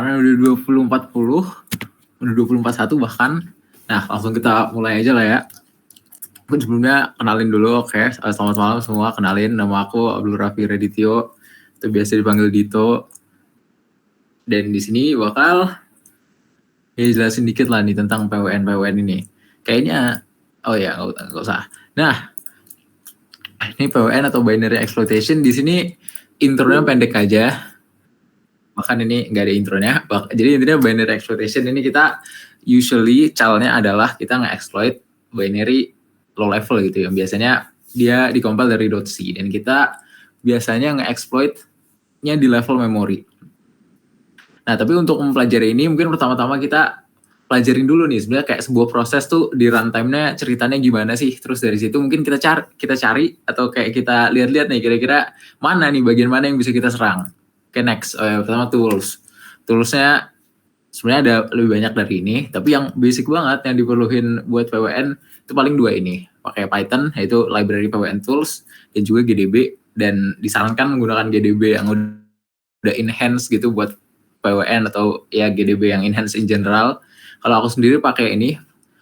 Sekarang udah 20.40, udah 20.41 bahkan. Nah, langsung kita mulai aja lah ya. Aku sebelumnya kenalin dulu, oke. Selamat malam semua, kenalin. Nama aku Abdul Raffi Redityo, itu biasa dipanggil Dito. Dan di sini bakal jelasin dikit lah nih tentang PWN ini. Kayaknya, nggak usah. Nah, ini PWN atau Binary Exploitation. Di sini intronya pendek aja. Bahkan ini nggak ada intronya. Jadi intinya Binary Exploitation ini kita usually calnya adalah kita nge-exploit binary low level gitu ya. Biasanya dia dikompil dari .c dan kita biasanya nge-exploitnya di level memori. Nah, tapi untuk mempelajari ini mungkin pertama-tama kita pelajarin dulu nih sebenarnya kayak sebuah proses tuh di runtime-nya ceritanya gimana sih. Terus dari situ mungkin kita cari atau kayak kita lihat-lihat nih kira-kira mana nih bagian mana yang bisa kita serang. Oke, next. Pertama tools. Toolsnya sebenarnya ada lebih banyak dari ini, tapi yang basic banget yang diperluin buat PWN itu paling dua ini. Pakai Python, yaitu library PWN tools, dan juga GDB, dan disarankan menggunakan GDB yang udah enhance gitu buat PWN atau ya GDB yang enhance in general. Kalau aku sendiri pakai ini,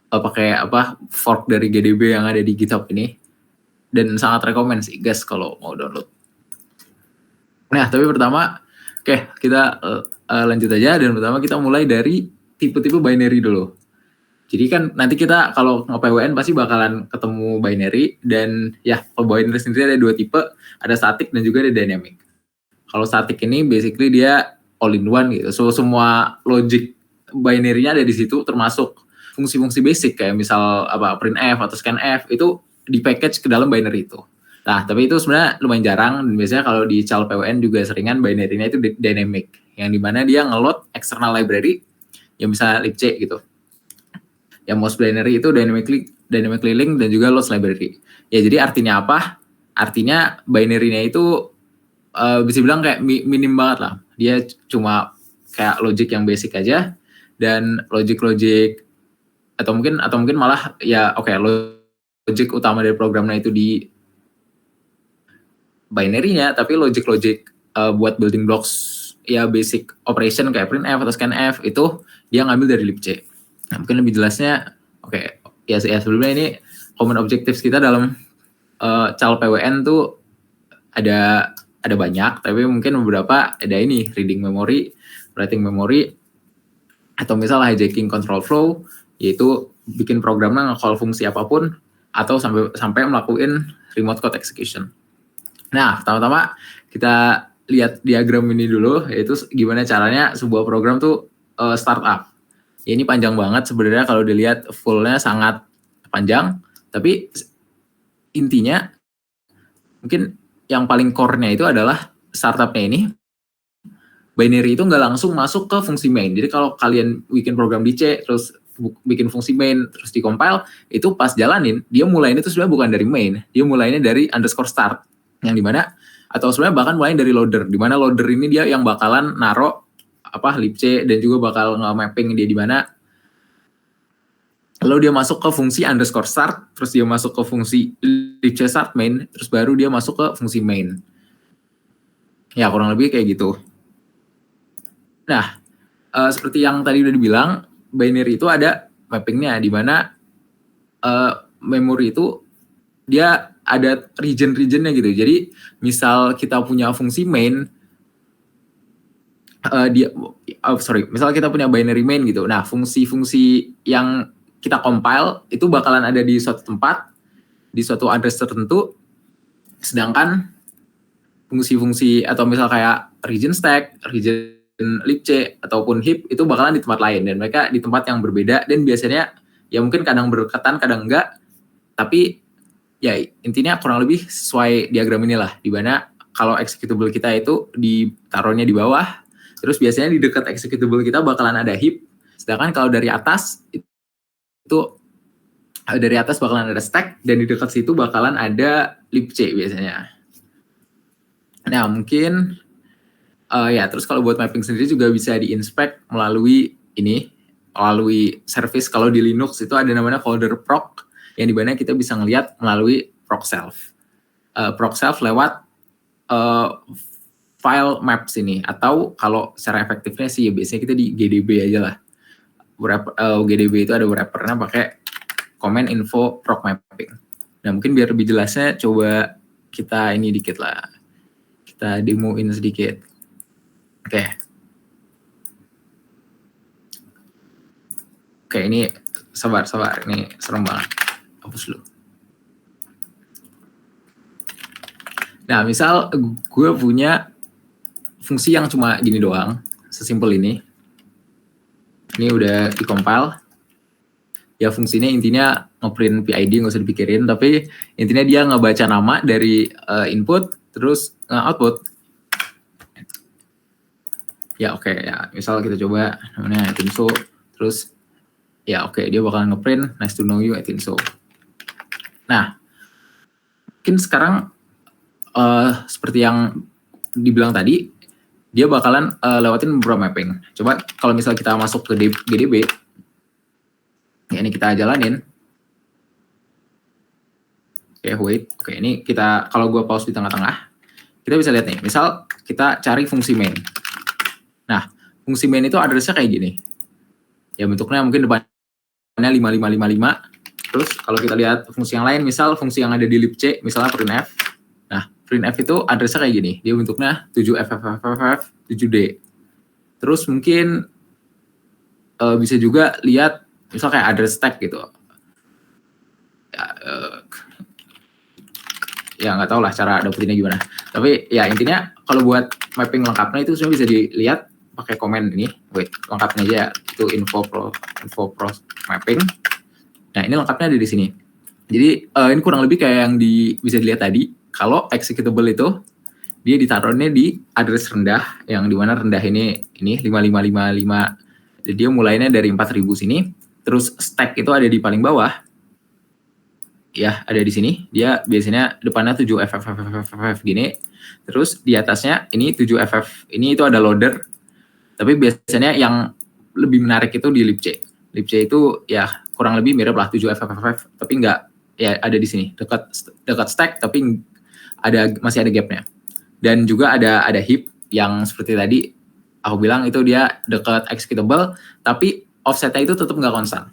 pakai fork dari GDB yang ada di GitHub ini, dan sangat rekomend sih guys kalau mau download. Nah, tapi pertama, kita lanjut aja, dan pertama kita mulai dari tipe-tipe binary dulu. Jadi kan nanti kita kalau nge-PWN pasti bakalan ketemu binary, dan ya kalau binary sendiri ada dua tipe, ada static dan juga ada dynamic. Kalau static ini basically dia all in one gitu, so semua logic binary-nya ada di situ, termasuk fungsi-fungsi basic kayak misal printf atau scanf itu di package ke dalam binary itu. Nah, tapi itu sebenarnya lumayan jarang, dan biasanya kalau di cal PWN juga seringan binary-nya itu dynamic, yang dimana dia nge-load external library, yang bisa libc gitu. Yang most binary itu dynamically link dan juga loads library. Ya, jadi artinya apa? Artinya binary-nya itu bisa bilang kayak minim banget lah. Dia cuma kayak logic yang basic aja, dan logic atau mungkin malah ya logic utama dari programnya itu di binary-nya, tapi logic buat building blocks ya basic operation kayak printf atau scanf itu dia ngambil dari libc. Nah, mungkin lebih jelasnya ya sebelumnya ini common objectives kita dalam cal PWN tuh ada banyak, tapi mungkin beberapa ada ini reading memory, writing memory, atau misal hijacking control flow, yaitu bikin programnya nge-call fungsi apapun atau sampai melakukan remote code execution. Nah, pertama-tama kita lihat diagram ini dulu, yaitu gimana caranya sebuah program tuh startup. Ya, ini panjang banget sebenarnya, kalau dilihat fullnya sangat panjang, tapi intinya mungkin yang paling core-nya itu adalah startupnya ini binary itu nggak langsung masuk ke fungsi main. Jadi kalau kalian bikin program di C, terus bikin fungsi main, terus di-compile, itu pas jalanin, dia mulainya itu sebenarnya bukan dari main, dia mulainya dari _start. Yang dimana atau sebenarnya bahkan mulai dari loader, dimana loader ini dia yang bakalan naro libc dan juga bakal nge-mapping dia di mana. Lalu dia masuk ke fungsi _start, terus dia masuk ke fungsi libc start main, terus baru dia masuk ke fungsi main. Ya, kurang lebih kayak gitu. Nah, seperti yang tadi udah dibilang, binary itu ada mappingnya, di mana memori itu dia ada region-regionnya gitu. Jadi misal kita punya fungsi main, misal kita punya binary main gitu. Nah, fungsi-fungsi yang kita compile itu bakalan ada di suatu tempat, di suatu address tertentu. Sedangkan fungsi-fungsi atau misal kayak region stack, region libc ataupun heap itu bakalan di tempat lain, dan mereka di tempat yang berbeda, dan biasanya ya mungkin kadang berdekatan, kadang enggak. Tapi ya intinya kurang lebih sesuai diagram inilah, di mana kalau executable kita itu ditaruhnya di bawah, terus biasanya di dekat executable kita bakalan ada heap, sedangkan kalau dari atas itu dari atas bakalan ada stack, dan di dekat situ bakalan ada libc biasanya. Nah, mungkin terus kalau buat mapping sendiri juga bisa di-inspect melalui service. Kalau di Linux itu ada namanya folder proc, yang dimana kita bisa ngelihat melalui proc self. Proc self lewat file maps ini, atau kalau secara efektifnya sih ya biasanya kita di GDB aja lah. GDB itu ada wrappernya pakai command info proc mapping. Nah mungkin biar lebih jelasnya coba kita ini dikit lah, kita demoin sedikit. Oke, ini sabar, ini serem banget. Hapus dulu. Nah, misal gue punya fungsi yang cuma gini doang, sesimpel ini. Ini udah di-compile. Ya fungsinya intinya ngeprint PID, nggak usah dipikirin, tapi intinya dia ngebaca nama dari input, terus output. Ya oke, ya misal kita coba namanya Etinso, terus ya oke, dia bakal ngeprint nice to know you Etinso. Nah, mungkin sekarang seperti yang dibilang tadi, dia bakalan lewatin beberapa mapping. Coba kalau misal kita masuk ke GDB, ya ini kita jalanin. Oke, ini kita, kalau gue pause di tengah-tengah, kita bisa lihat nih, misal kita cari fungsi main. Nah, fungsi main itu address-nya kayak gini. Ya bentuknya mungkin depannya 5555. Terus kalau kita lihat fungsi yang lain, misal fungsi yang ada di libc, misalnya printf. Nah, printf itu address-nya kayak gini. Dia bentuknya 7ffff7d. Terus mungkin bisa juga lihat misal kayak address tag gitu. Ya nggak tahu lah cara dapetinnya gimana. Tapi ya intinya kalau buat mapping lengkapnya itu sebenarnya bisa dilihat pakai komen ini. Lengkapnya aja itu info pros mapping. Nah ini lengkapnya ada di sini. Jadi ini kurang lebih kayak yang bisa dilihat tadi. Kalau executable itu dia ditaruhnya di address rendah, yang dimana rendah ini 5555. Jadi dia mulainya dari 4000 sini. Terus stack itu ada di paling bawah. Ya, ada di sini. Dia biasanya depannya 7ffff gini. Terus di atasnya ini 7ff. Ini itu ada loader. Tapi biasanya yang lebih menarik itu di libc. Libc itu ya kurang lebih mirip lah 7ffff, tapi enggak, ya ada di sini dekat stack, tapi masih ada gapnya. Dan juga ada heap yang seperti tadi aku bilang itu dia dekat executable, tapi offsetnya itu tetap nggak konstan.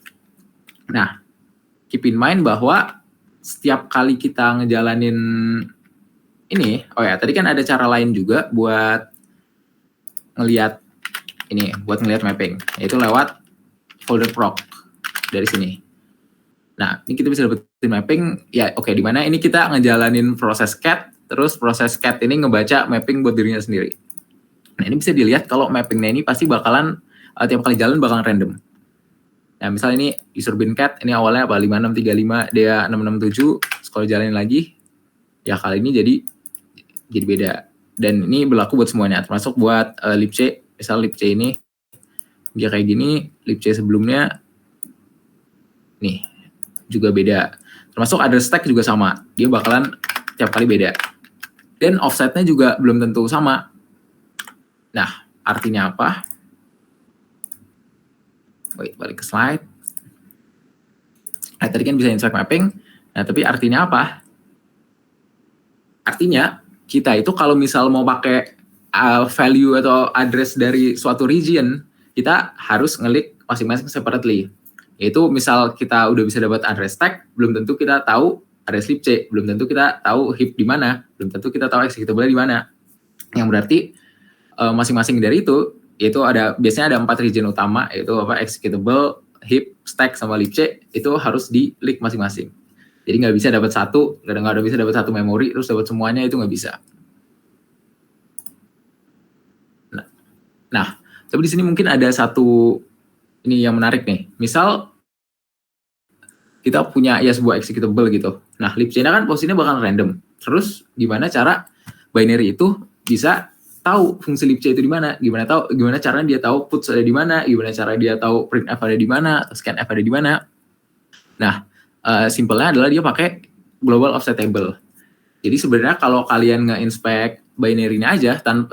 Nah, keep in mind bahwa setiap kali kita ngejalanin ini, tadi kan ada cara lain juga buat ngelihat mapping, yaitu lewat folder proc dari sini. Nah, ini kita bisa dapetin mapping, ya di mana ini kita ngejalanin proses cat, terus proses cat ini ngebaca mapping buat dirinya sendiri. Nah, ini bisa dilihat kalau mappingnya ini pasti bakalan tiap kali jalan bakalan random. Nah, misalnya ini user bin cat, ini awalnya apa? 5635, dia 667, kalau jalanin lagi, ya kali ini jadi beda. Dan ini berlaku buat semuanya, termasuk buat libc. Misal libc ini, dia kayak gini, libc sebelumnya, nih, juga beda. Termasuk address tag juga sama, dia bakalan tiap kali beda. Dan offsetnya juga belum tentu sama. Nah, artinya apa? Balik ke slide. Nah, tadi kan bisa insert mapping. Nah, tapi artinya apa? Artinya, kita itu kalau misal mau pakai value atau address dari suatu region, kita harus ngelik masing-masing separately. Yaitu misal kita udah bisa dapat address tag, belum tentu kita tahu address libc, belum tentu kita tahu heap di mana, belum tentu kita tahu executable di mana. Yang berarti masing-masing dari itu biasanya ada 4 region utama, yaitu executable, heap, stack, sama libc, itu harus di leak masing-masing. Jadi nggak bisa dapat satu, nggak bisa dapat satu memori terus dapat semuanya, itu nggak bisa. Nah, tapi di sini mungkin ada satu ini yang menarik nih. Misal kita punya sebuah executable gitu. Nah, libc-nya kan posisinya bakal random. Terus gimana cara binary itu bisa tahu fungsi libc itu di mana? Gimana caranya dia tahu puts ada di mana? Gimana cara dia tahu printf ada di mana? Atau scanf ada di mana? Nah, simpelnya adalah dia pakai global offset table. Jadi sebenarnya kalau kalian nge-inspect binary-nya aja tanpa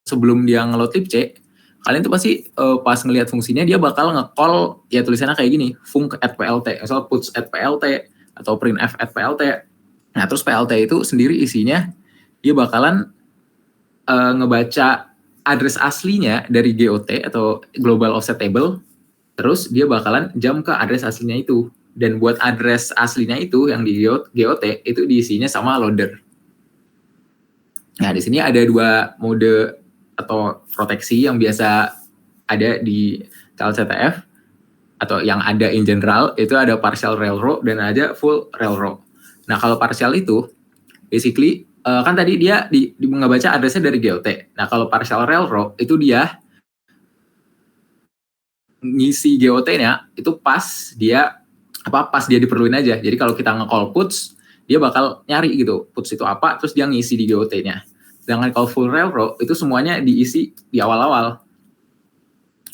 sebelum dia nge-load libc, kalian tuh pasti pas ngelihat fungsinya dia bakal nge-call ya tulisannya kayak gini, func@plt, misal puts@plt atau printf@plt. Nah, terus plt itu sendiri isinya dia bakalan ngebaca address aslinya dari GOT atau Global Offset Table, terus dia bakalan jump ke address aslinya itu. Dan buat address aslinya itu yang di GOT itu diisinya sama loader. Nah, di sini ada dua mode atau proteksi yang biasa ada di CLCTF atau yang ada in general, itu ada partial railroad dan ada full railroad. Nah, kalau partial itu basically kan tadi dia ngebaca addressnya dari GOT. Nah, kalau partial railroad itu dia ngisi GOT-nya itu pas dia diperluin aja. Jadi kalau kita nge-call puts, dia bakal nyari gitu, puts itu apa, terus dia ngisi di GOT-nya. Sedangkan kalau full railroad, itu semuanya diisi di awal-awal.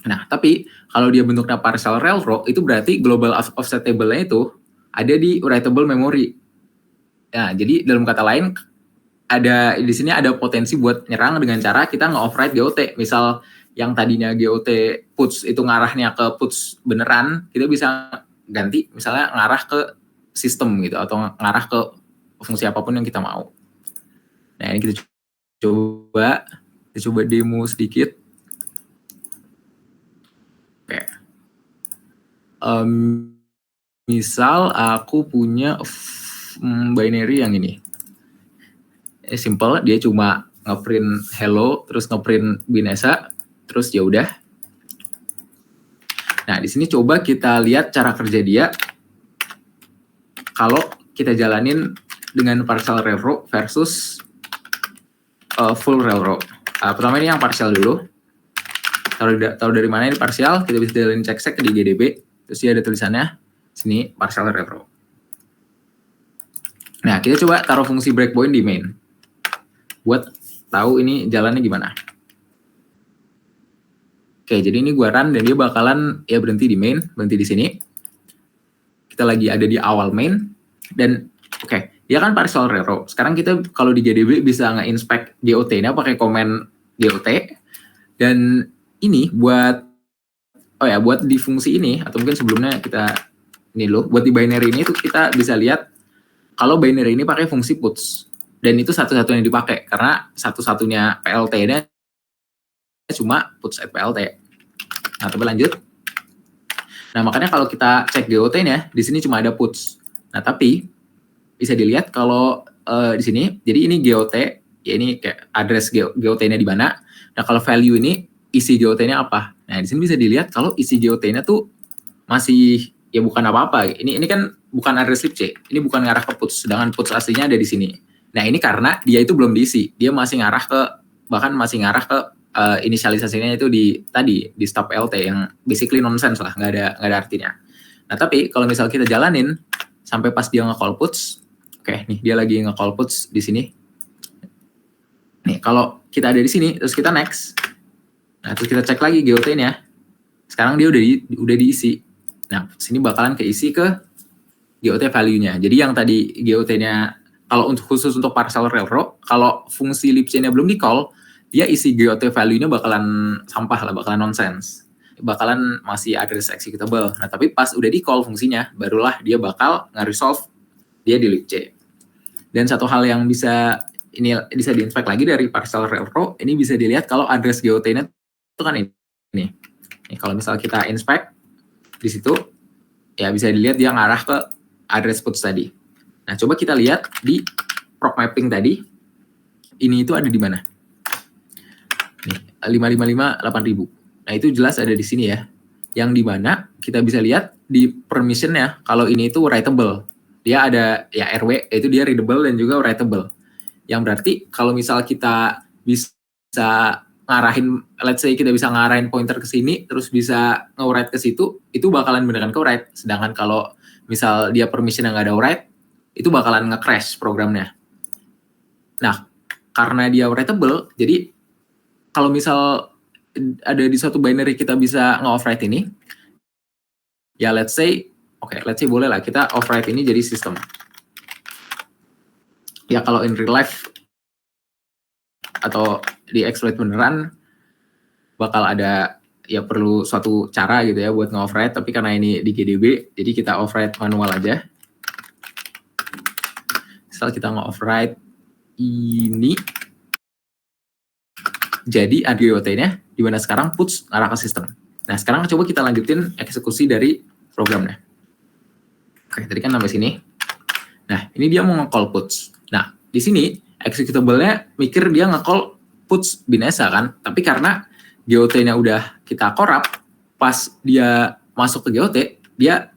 Nah, tapi kalau dia bentuknya partial railroad, itu berarti global offset table-nya itu ada di writable memory. Nah, jadi dalam kata lain, ada di sini ada potensi buat nyerang dengan cara kita nge-override GOT. Misal yang tadinya GOT puts itu ngarahnya ke puts beneran, kita bisa ganti misalnya ngarah ke sistem gitu atau ngarah ke fungsi apapun yang kita mau. Nah, ini kita coba demo sedikit. Oke. Misal aku punya binary yang ini. Simple, dia cuma ngeprint hello, terus ngeprint binasa, terus ya udah. Nah, di sini coba kita lihat cara kerja dia kalau kita jalanin dengan partial railroad versus full railroad. Pertama ini yang partial dulu. Tahu dari mana ini partial, kita bisa jalanin cek di GDB, terus dia ada tulisannya sini partial railroad. Nah, kita coba taruh fungsi breakpoint di main buat tahu ini jalannya gimana. Oke, jadi ini gua run dan dia bakalan ya berhenti di main, berhenti di sini. Kita lagi ada di awal main dan oke, dia kan partial railroad. Sekarang kita kalau di GDB bisa nge-inspect GOT-nya pakai komen GOT dan ini buat di fungsi ini atau mungkin sebelumnya kita ini loh, buat di binary ini tuh kita bisa lihat kalau binary ini pakai fungsi puts. Dan itu satu-satunya dipakai karena satu-satunya PLT-nya cuma puts at PLT. Nah, coba lanjut. Nah, makanya kalau kita cek GOT-nya di sini cuma ada puts. Nah, tapi bisa dilihat kalau di sini, jadi ini GOT, ya ini kayak address GOT-nya di mana. Nah, kalau value ini isi GOT-nya apa? Nah, di sini bisa dilihat kalau isi GOT-nya tuh masih ya bukan apa-apa. Ini kan bukan address lib C, ini bukan ngarah ke puts, sedangkan puts aslinya ada di sini. Nah, ini karena dia itu belum diisi, dia masih ngarah ke inisialisasinya itu di stop LT yang basically nonsense lah, nggak ada artinya. Nah, tapi kalau misal kita jalanin sampai pas dia nge-call puts, oke, nih dia lagi nge-call puts di sini. Nih, kalau kita ada di sini terus kita next. Nah, terus kita cek lagi GOT-nya. Sekarang dia udah diisi. Nah, sini bakalan keisi ke GOT value-nya. Jadi yang tadi GOT-nya kalau khusus untuk partial railroad, kalau fungsi libc-nya belum di-call, dia isi GOT value-nya bakalan sampah lah, bakalan nonsense. Bakalan masih address executable. Nah, tapi pas udah di-call fungsinya, barulah dia bakal nge-resolve dia di libc. Dan satu hal yang bisa di-inspect lagi dari partial railroad, ini bisa dilihat kalau address GOT-nya itu kan ini. Nih, kalau misal kita inspect di situ, ya bisa dilihat dia ngarah ke address puts tadi. Nah, coba kita lihat di proc mapping tadi, ini itu ada di mana? Nih, 555-8000. Nah, itu jelas ada di sini ya. Yang di mana kita bisa lihat di permission-nya, kalau ini itu writable. Dia ada ya RW, yaitu dia readable dan juga writable. Yang berarti kalau misal kita bisa ngarahin, let's say kita bisa ngarahin pointer ke sini, terus bisa nge-write ke situ, itu bakalan beneran ke-write. Sedangkan kalau misal dia permission yang nggak ada write, itu bakalan nge-crash programnya. Nah, karena dia writable, jadi kalau misal ada di suatu binary kita bisa nge-overwrite ini, ya let's say boleh lah kita overwrite ini jadi sistem. Ya kalau in real life atau di exploit beneran bakal ada ya perlu suatu cara gitu ya buat nge-overwrite, tapi karena ini di GDB jadi kita overwrite manual aja. Misal kita nge-overwrite ini jadi ada GOT-nya, di mana sekarang puts arah ke sistem. Nah, sekarang coba kita lanjutin eksekusi dari programnya. Oke, tadi kan sampai sini. Nah, ini dia mau nge-call puts. Nah, di sini executable-nya mikir dia nge-call puts binasa kan, tapi karena GOT-nya udah kita corrupt, pas dia masuk ke GOT, dia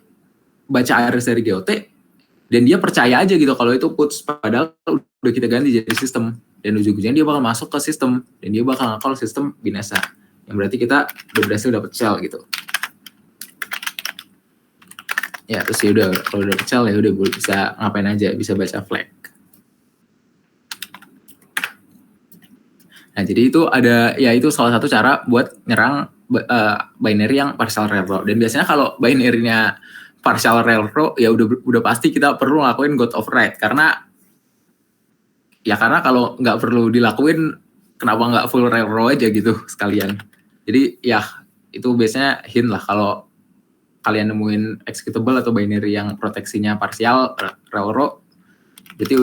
baca address dari GOT, dan dia percaya aja gitu kalau itu puts, padahal udah kita ganti jadi sistem. Dan ujung-ujungnya dia bakal masuk ke sistem, dan dia bakal nge-call sistem binasa. Yang berarti kita udah berhasil dapet shell gitu. Ya, terus ya udah, kalau udah shell ya udah bisa ngapain aja, bisa baca flag. Nah, jadi itu ada, ya itu salah satu cara buat nyerang binary yang partial railroad. Dan biasanya kalau binary-nya partial railroad, ya udah pasti kita perlu ngelakuin God override. Karena kalau nggak perlu dilakuin, kenapa nggak full railroad aja gitu sekalian. Jadi ya itu biasanya hint lah kalau kalian nemuin executable atau binary yang proteksinya partial railroad, jadi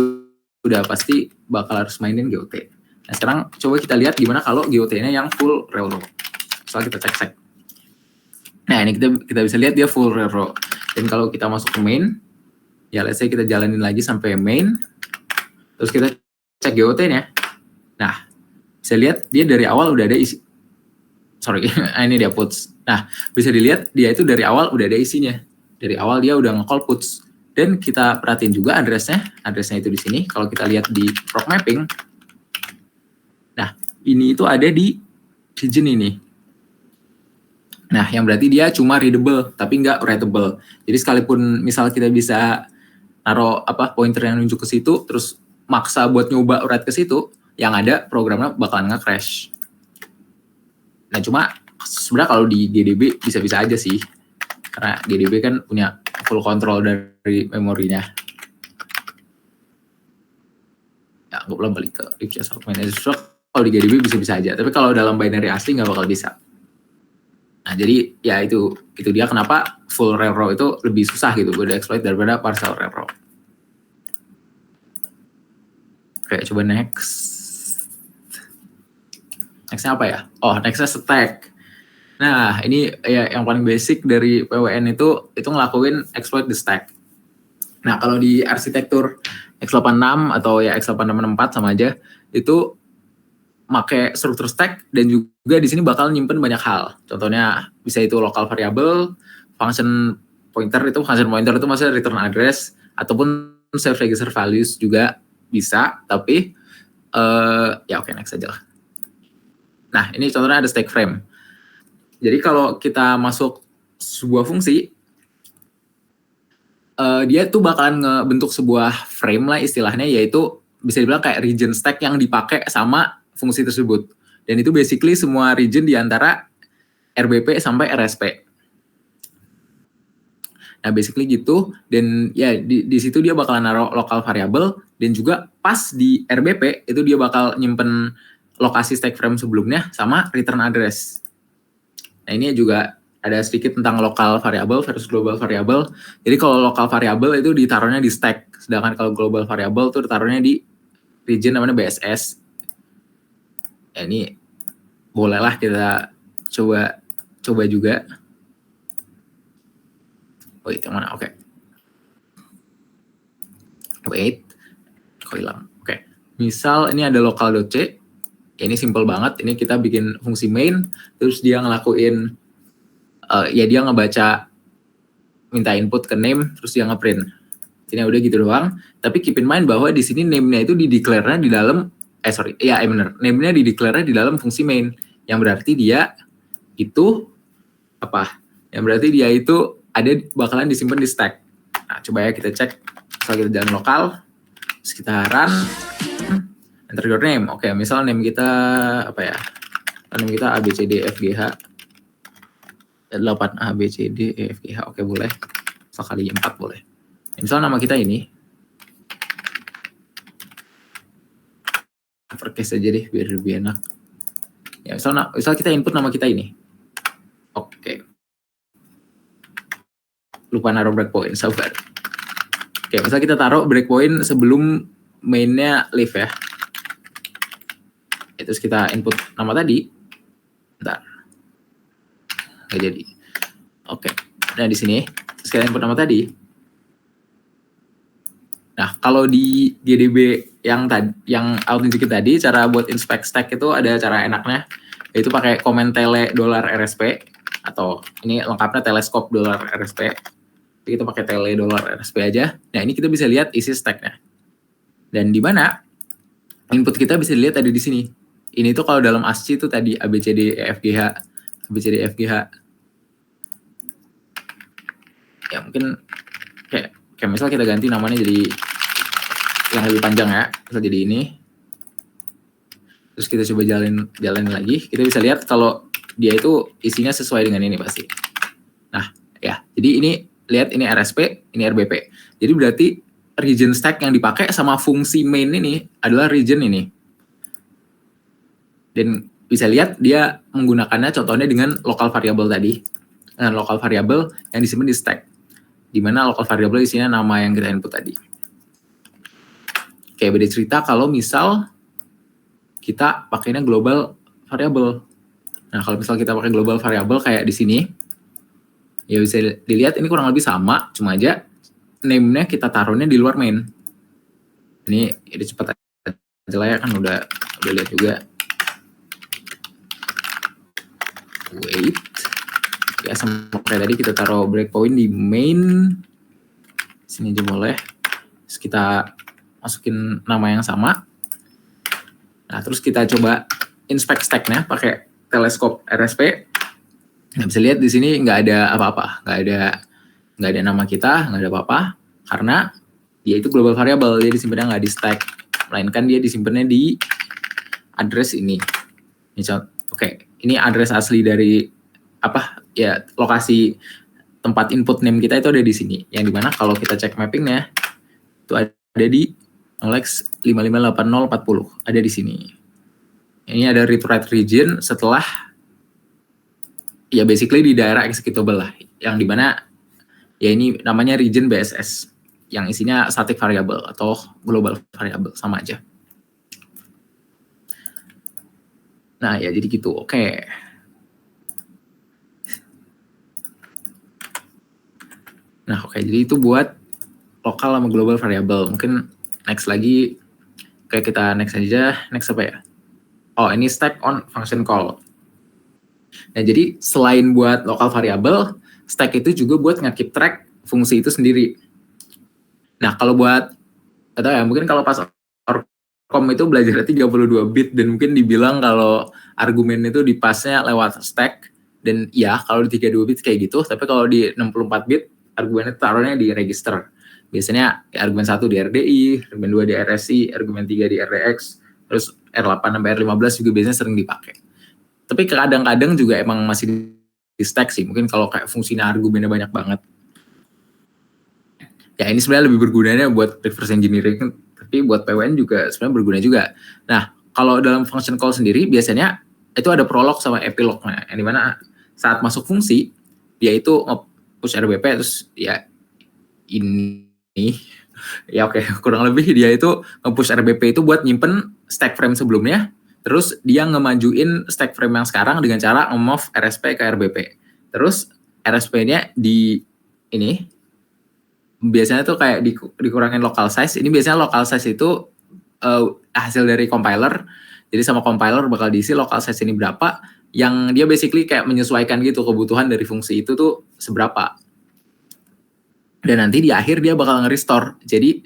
udah pasti bakal harus mainin GOT. Nah, sekarang coba kita lihat gimana kalau GOT-nya yang full railroad. Soal kita cek. Nah, ini kita bisa lihat dia full railroad. Dan kalau kita masuk ke main, ya let's say kita jalanin lagi sampai main, terus kita cek GOT-nya. Nah, bisa lihat dia dari awal udah ada isi. Ini dia puts. Nah, bisa dilihat dia itu dari awal udah ada isinya. Dari awal dia udah nge-call puts. Dan kita perhatiin juga addressnya itu di sini. Kalau kita lihat di proc mapping, nah ini itu ada di region ini. Nah, yang berarti dia cuma readable, tapi nggak writable. Jadi sekalipun misal kita bisa naruh pointer yang nunjuk ke situ, terus maksa buat nyoba write ke situ, yang ada programnya bakalan nge-crash. Nah, cuma sebenarnya kalau di GDB bisa-bisa aja sih. Karena GDB kan punya full control dari memorinya. Ya, gue belum balik ke if just manager. Kalau di GDB bisa-bisa aja. Tapi kalau dalam binary asli nggak bakal bisa. Nah, jadi ya itu dia kenapa full railroad itu lebih susah gitu buat exploit daripada partial railroad. Oke, coba next. Nextnya apa ya? Oh, nextnya stack. Nah, ini ya yang paling basic dari PWN itu ngelakuin exploit the stack. Nah, kalau di arsitektur x86 atau ya x8664 sama aja, itu pakai struktur stack dan juga di sini bakal nyimpen banyak hal. Contohnya bisa itu local variable, function pointer itu maksudnya return address, ataupun save register values juga bisa, tapi ya oke, next aja lah. Nah, ini contohnya ada stack frame. Jadi kalau kita masuk sebuah fungsi, dia tuh bakalan ngebentuk sebuah frame lah istilahnya, yaitu bisa dibilang kayak region stack yang dipakai sama fungsi tersebut. Dan itu basically semua region di antara RBP sampai RSP. Nah, basically gitu. Dan ya di situ dia bakalan naruh local variable, dan juga pas di RBP itu dia bakal nyimpen lokasi stack frame sebelumnya sama return address. Nah, ini juga ada sedikit tentang local variable versus global variable. Jadi kalau local variable itu ditaruhnya di stack, sedangkan kalau global variable itu ditaruhnya di region namanya BSS. Ya, ini bolehlah kita coba juga. Wait, yang mana? Oke. Wait, kok hilang? Oke. Misal ini ada local.c. Ya, ini simple banget. Ini kita bikin fungsi main, terus dia ngelakuin, ya dia ngebaca, minta input ke name, terus dia ngeprint. Ini udah gitu doang. Tapi keep in mind bahwa di sini name-nya itu dideclare-nya di dalam, name-nya dideclare-nya di dalam fungsi main. Yang berarti dia itu Yang berarti dia itu bakalan disimpan di stack. Nah, coba ya kita cek. Misal kita jalan lokal, terus kita run, enter your name. Oke, misal name kita name kita ABCDFGH 8 ABCDEFGH. Oke, boleh. Sekali 4 boleh. Misal nama kita ini. Uppercase aja deh biar lebih enak. Ya, misal kita input nama kita ini. Oke. Lupa naruh breakpoint, sabar. Oke, misal kita taruh breakpoint sebelum mainnya live ya. Terus kita input nama tadi. Bentar. Nggak jadi. Oke. Nah di sini terus kita input nama tadi. Nah kalau di GDB yang auto-inject tadi, cara buat inspect stack itu ada cara enaknya, yaitu pakai komen tele $RSP, atau ini lengkapnya teleskop $RSP. Jadi kita pakai tele $RSP aja. Nah ini kita bisa lihat isi stacknya. Dan di mana input kita bisa dilihat ada di sini. Ini tuh kalau dalam ASCII itu tadi ABCDEFGH. Ya mungkin kayak misal kita ganti namanya jadi yang lebih panjang ya. Misal jadi ini. Terus kita coba jalanin lagi. Kita bisa lihat kalau dia itu isinya sesuai dengan ini pasti. Nah, ya. Jadi ini lihat ini RSP, ini RBP. Jadi berarti region stack yang dipakai sama fungsi main ini adalah region ini. Dan bisa lihat dia menggunakannya contohnya dengan local variable tadi. Dengan local variable yang disimpan di stack. Di mana local variable isinya nama yang kita input tadi. Kayak beda cerita kalau misal kita pakainya global variable. Nah, kalau misal kita pakai global variable kayak di sini, ya bisa dilihat ini kurang lebih sama, cuma aja name-nya kita taruhnya di luar main. Ini cepat aja lah ya, kan udah lihat juga. Wait. Ya sama kayak tadi kita taruh breakpoint di main. Sini aja boleh. Terus kita masukin nama yang sama. Nah, terus kita coba inspect stack-nya pakai teleskop RSP. Nah, bisa lihat di sini nggak ada apa-apa, nggak ada nama kita, nggak ada apa-apa, karena dia itu global variable, dia disimpannya nggak di stack, melainkan dia disimpannya di address ini. Oke, ini address asli dari lokasi tempat input name kita itu ada di sini, yang dimana kalau kita cek mappingnya itu ada di Alex 558040 ada di sini. Ini ada read write region setelah ya basically di daerah executable lah, yang dimana ya ini namanya region BSS yang isinya static variable atau global variable sama aja. Nah ya jadi gitu. Oke. Nah oke, jadi itu buat lokal sama global variable. Mungkin next lagi, kayak kita next aja. Next apa ya? Oh, ini stack on function call. Nah, jadi selain buat local variable, stack itu juga buat nge-keep track fungsi itu sendiri. Nah, kalau buat, atau ya mungkin kalau pas Orcom itu belajarnya 32 bit, dan mungkin dibilang kalau argumen itu dipasnya lewat stack, dan ya kalau di 32 bit kayak gitu, tapi kalau di 64 bit, argumennya taruhnya di register. Biasanya ya, argumen 1 di RDI, argumen 2 di RSI, argumen 3 di RDX, terus R8 sampai R15 juga biasanya sering dipakai. Tapi kadang-kadang juga emang masih di stack sih, mungkin kalau kayak fungsinya argumennya banyak banget. Ya ini sebenarnya lebih bergunanya buat reverse engineering, tapi buat PWN juga sebenarnya berguna juga. Nah, kalau dalam function call sendiri, biasanya itu ada prolog sama epilognya, yang dimana saat masuk fungsi, dia itu nge-push RBP, terus ya ini ya oke, kurang lebih dia itu nge-push RBP itu buat nyimpen stack frame sebelumnya, terus dia ngemajuin stack frame yang sekarang dengan cara nge-move RSP ke RBP. Terus RSP-nya di ini biasanya tuh kayak dikurangin local size. Ini biasanya local size itu hasil dari compiler. Jadi sama compiler bakal diisi local size ini berapa, yang dia basically kayak menyesuaikan gitu kebutuhan dari fungsi itu tuh seberapa. Dan nanti di akhir dia bakal nge-restore. Jadi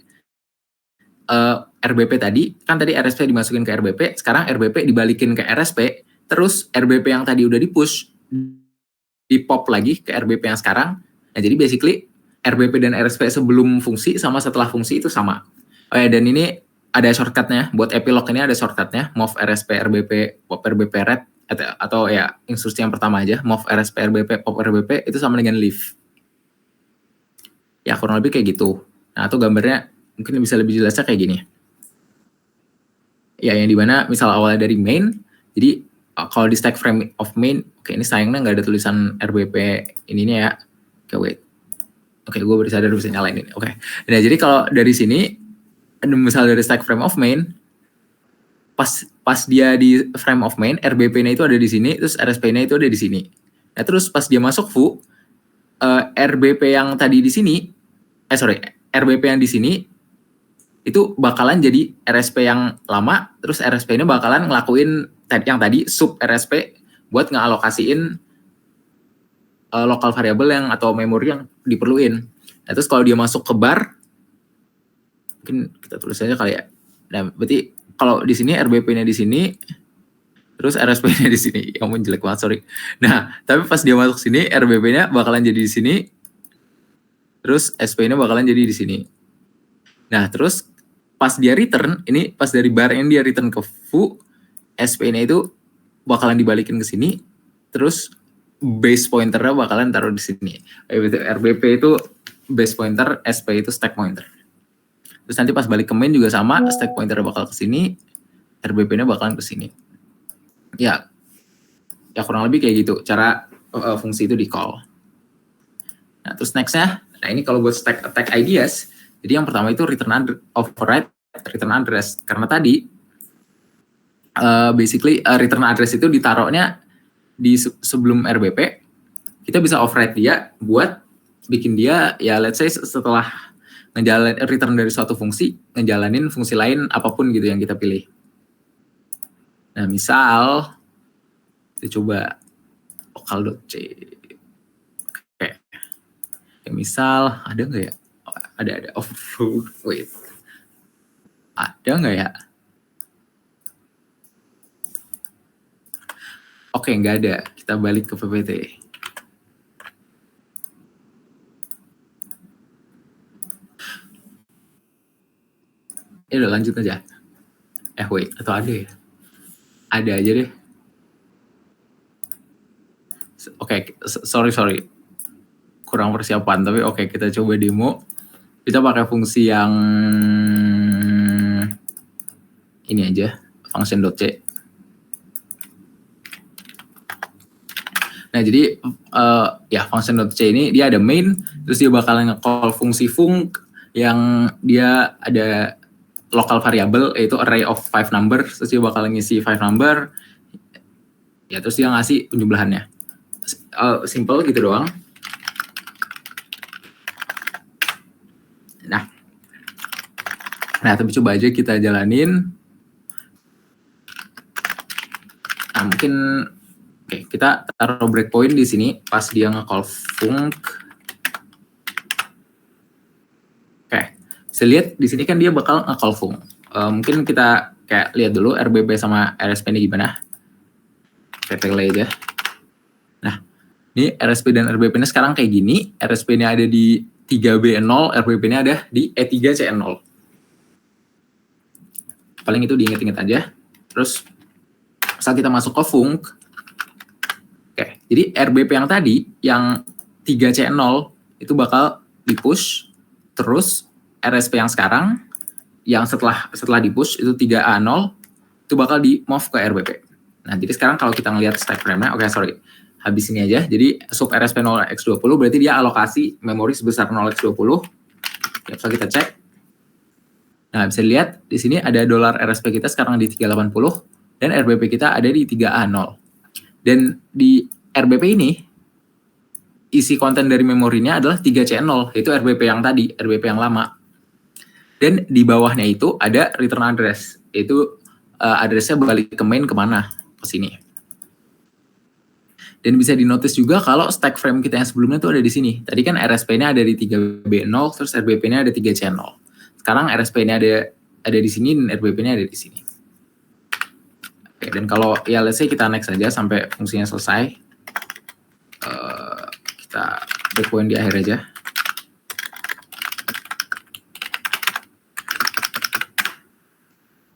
RBP tadi, kan tadi RSP dimasukin ke RBP, sekarang RBP dibalikin ke RSP, terus RBP yang tadi udah di-push, di-pop lagi ke RBP yang sekarang. Nah jadi basically RBP dan RSP sebelum fungsi sama setelah fungsi itu sama. Oh ya, dan ini ada shortcutnya, buat epilog ini ada shortcutnya, move RSP RBP, pop RBP red, atau ya instruksi yang pertama aja, move RSP RBP, pop RBP, itu sama dengan leave. Ya kurang lebih kayak gitu. Nah itu gambarnya mungkin bisa lebih jelasnya kayak gini. Ya yang dimana misal awalnya dari main, jadi kalau di stack frame of main, oke ini sayangnya nggak ada tulisan RBP ininya ya. Oke wait. Oke gue baru sadar bisa nyalain ini. Oke. Nah jadi kalau dari sini, misal dari stack frame of main, pas pas dia di frame of main, RBP-nya itu ada di sini, terus RSP-nya itu ada di sini. Nah, terus pas dia masuk foo, RBP yang tadi di sini, RBP yang di sini itu bakalan jadi RSP yang lama, terus RSP-nya bakalan ngelakuin yang tadi sub RSP buat ngealokasiin lokal variabel yang atau memori yang diperluin. Nah, terus kalau dia masuk ke bar, mungkin kita tulis aja kali ya. Nah, berarti kalau di sini RBP-nya di sini, terus RSP-nya di sini. Ya ampun, jelek banget, sorry. Nah, tapi pas dia masuk sini, RBP-nya bakalan jadi di sini, terus SP-nya bakalan jadi di sini. Nah, terus pas dia return, ini pas dari bar yang dia return ke foo, SP-nya itu bakalan dibalikin ke sini, terus base pointer-nya bakalan taruh di sini. RBP itu base pointer, SP itu stack pointer. Terus nanti pas balik ke main juga sama, stack pointer bakal ke sini, RBP-nya bakalan ke sini. Ya kurang lebih kayak gitu cara fungsi itu di call. Nah, terus next-nya, nah ini kalau buat stack attack ideas, jadi yang pertama itu return override return address, karena tadi basically return address itu ditaruhnya di sebelum RBP, kita bisa override dia buat bikin dia, ya let's say setelah ngejalanin return dari suatu fungsi, ngejalanin fungsi lain apapun gitu yang kita pilih. Nah, misal kita coba local.c. Oke. Ya, misal ada nggak ya? Oh, ada overflow. Wait. Ada nggak ya? Oke, nggak ada. Kita balik ke PPT. Ya udah lanjut aja. Wait, atau ada ya? Ada aja deh. Oke, sorry. Kurang persiapan, tapi oke, kita coba demo. Kita pakai fungsi yang ini aja, function.c. Nah, jadi ya function.c ini dia ada main, terus dia bakalan nge-call fungsi func yang dia ada local variable, yaitu array of 5 number, terus dia bakalan ngisi 5 number, ya terus dia ngasih penjumlahannya. Simple gitu doang. Nah, tapi coba aja kita jalanin. Nah, mungkin oke, kita taruh breakpoint di sini pas dia nge-call func. Oke, saya lihat di sini kan dia bakal nge-call func. Mungkin kita kayak lihat dulu RBP sama RSP-nya gimana. Kita play aja. Nah, ini RSP dan RBP-nya sekarang kayak gini. RSP-nya ada di 3B0, RBP-nya ada di E3CN0. Paling itu diinget-inget aja. Terus saat kita masuk ke func, oke, jadi RBP yang tadi, yang 3C0 itu bakal di-push, terus RSP yang sekarang, yang setelah di-push itu 3A0, itu bakal di-move ke RBP. Nah, jadi sekarang kalau kita ngelihat stack frame-nya, habis ini aja. Jadi sub RSP 0x20 berarti dia alokasi memori sebesar 0x20. Ya, bisa kita cek. Nah, bisa lihat di sini ada $RSP kita sekarang di 380 dan RBP kita ada di 3A0. Dan di RBP ini isi konten dari memorinya adalah 3C0, yaitu RBP yang tadi, RBP yang lama. Dan di bawahnya itu ada return address, yaitu addressnya balik ke main kemana? Ke sini. Dan bisa dinotis juga kalau stack frame kita yang sebelumnya tuh ada di sini. Tadi kan RSP-nya ada di 3B0, terus RBP-nya ada 3C0. Sekarang RSP-nya ada di sini dan RBP-nya ada di sini. Oke, dan kalau ya let's say kita next saja sampai fungsinya selesai. Kita breakpoint di akhir aja.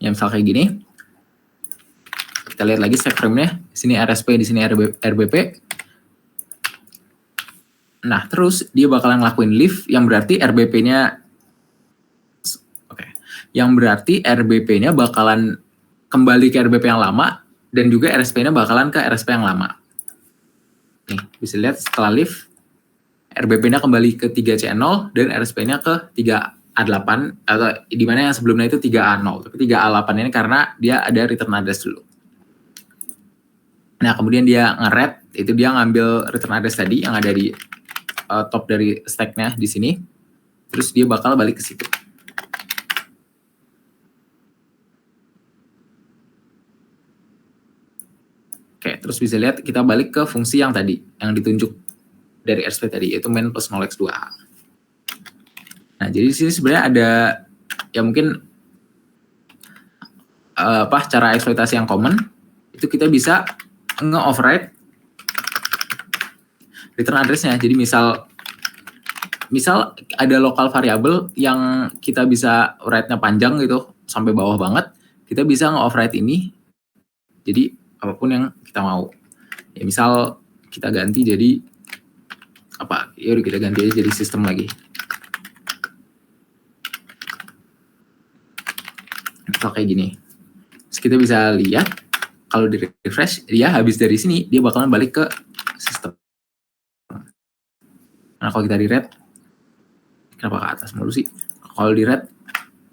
Ya misal kayak gini. Kita lihat lagi stack frame-nya. Di sini RSP, di sini RBP. Nah, terus dia bakalan ngelakuin leave yang berarti RBP-nya bakalan kembali ke RBP yang lama dan juga RSP-nya bakalan ke RSP yang lama. Nih, bisa lihat setelah leave RBP-nya kembali ke 3C0 dan RSP-nya ke 3A0. A8 atau di mana yang sebelumnya itu 3A0, tapi 3A8 ini karena dia ada return address dulu. Nah, kemudian dia nge-read, itu dia ngambil return address tadi yang ada di top dari stack-nya di sini, terus dia bakal balik ke situ. Oke, terus bisa lihat kita balik ke fungsi yang tadi, yang ditunjuk dari RSP tadi, yaitu main plus 0x2A. Nah, jadi di sini sebenarnya ada, ya mungkin cara eksploitasi yang common, itu kita bisa nge-override return address-nya. Jadi misal ada lokal variable yang kita bisa write-nya panjang gitu, sampai bawah banget, kita bisa nge-override ini, jadi apapun yang kita mau. Ya misal kita ganti jadi apa? Yaudah kita ganti aja jadi sistem lagi. Misal kayak gini. Terus kita bisa lihat kalau di refresh dia habis dari sini dia bakalan balik ke sistem. Nah kalau kita di read, kenapa ke atas mulu sih? Kalau di read,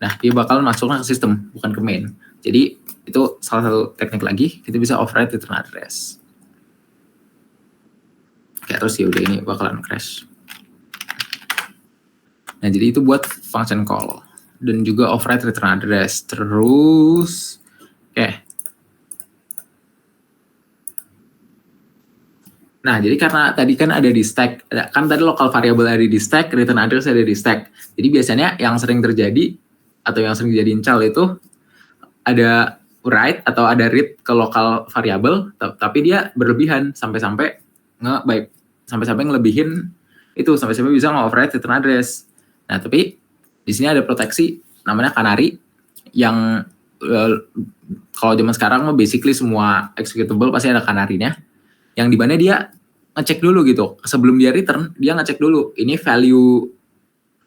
nah dia bakalan masuknya ke sistem bukan ke main. Jadi itu salah satu teknik lagi, kita bisa override return address. Kayak terus ya udah ini bakalan crash. Nah jadi itu buat function call dan juga override return address. Terus nah jadi karena tadi kan ada di stack, kan tadi local variable ada di stack, return address ada di stack. Jadi biasanya yang sering terjadi atau yang sering dijadiin cal itu ada write atau ada read ke local variable, tapi dia berlebihan sampai-sampai ngelebihin itu, sampai-sampai bisa nge-override return address. Nah tapi di sini ada proteksi namanya canary yang kalau zaman sekarang basically semua executable pasti ada canary-nya, yang dimana dia ngecek dulu gitu sebelum dia return, dia ngecek dulu ini value,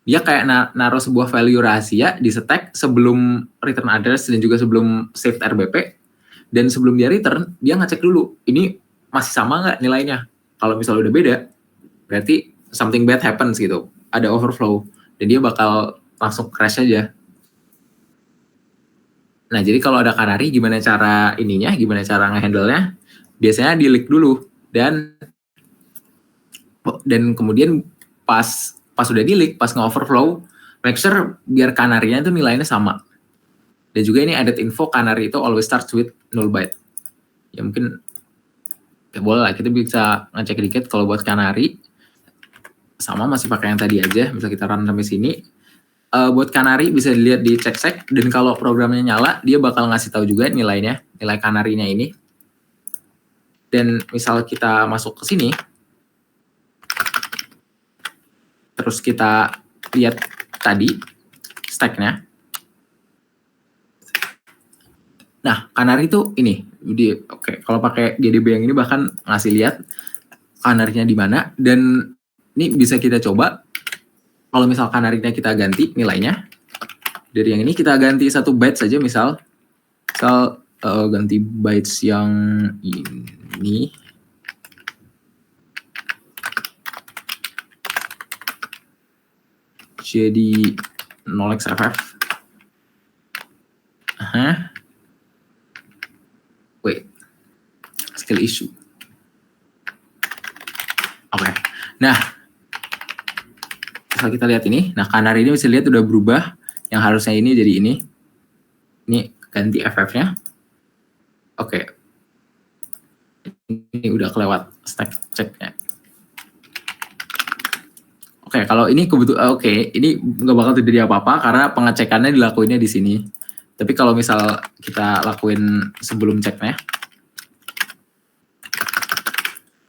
dia kayak naruh sebuah value rahasia di stack sebelum return address dan juga sebelum saved RBP, dan sebelum dia return dia ngecek dulu ini masih sama nggak nilainya. Kalau misalnya udah beda berarti something bad happens gitu, ada overflow dan dia bakal langsung crash aja. Nah jadi kalau ada canary gimana cara nge-handle-nya? Biasanya di leak dulu dan kemudian pas udah di leak, pas nge-overflow, make sure biar canary-nya itu nilainya sama. Dan juga ini added info, canary itu always starts with null byte. Ya mungkin ya boleh lah, kita bisa ngecek dikit kalau buat canary sama masih pakai yang tadi aja. Misal kita run sampai sini, buat canary bisa dilihat di check, dan kalau programnya nyala dia bakal ngasih tahu juga nilainya, nilai canary-nya ini. Dan misal kita masuk ke sini, terus kita lihat tadi stack-nya. Nah, canary itu ini, kalau pakai GDB yang ini bahkan ngasih lihat canary-nya di mana, dan ini bisa kita coba. Kalau misal canary-nya kita ganti nilainya, dari yang ini kita ganti 1 byte saja, misal ganti bytes yang ini. Jadi 0xFF. Wait. Skill issue. Oke. Nah, kalau kita lihat ini, nah canary ini bisa lihat udah berubah. Yang harusnya ini jadi ini. Ini ganti FF-nya. Oke. Ini udah kelewat stack check-nya. Oke, kalau ini kebetulan ini nggak bakal terjadi apa-apa karena pengecekannya dilakuinnya di sini. Tapi kalau misal kita lakuin sebelum ceknya,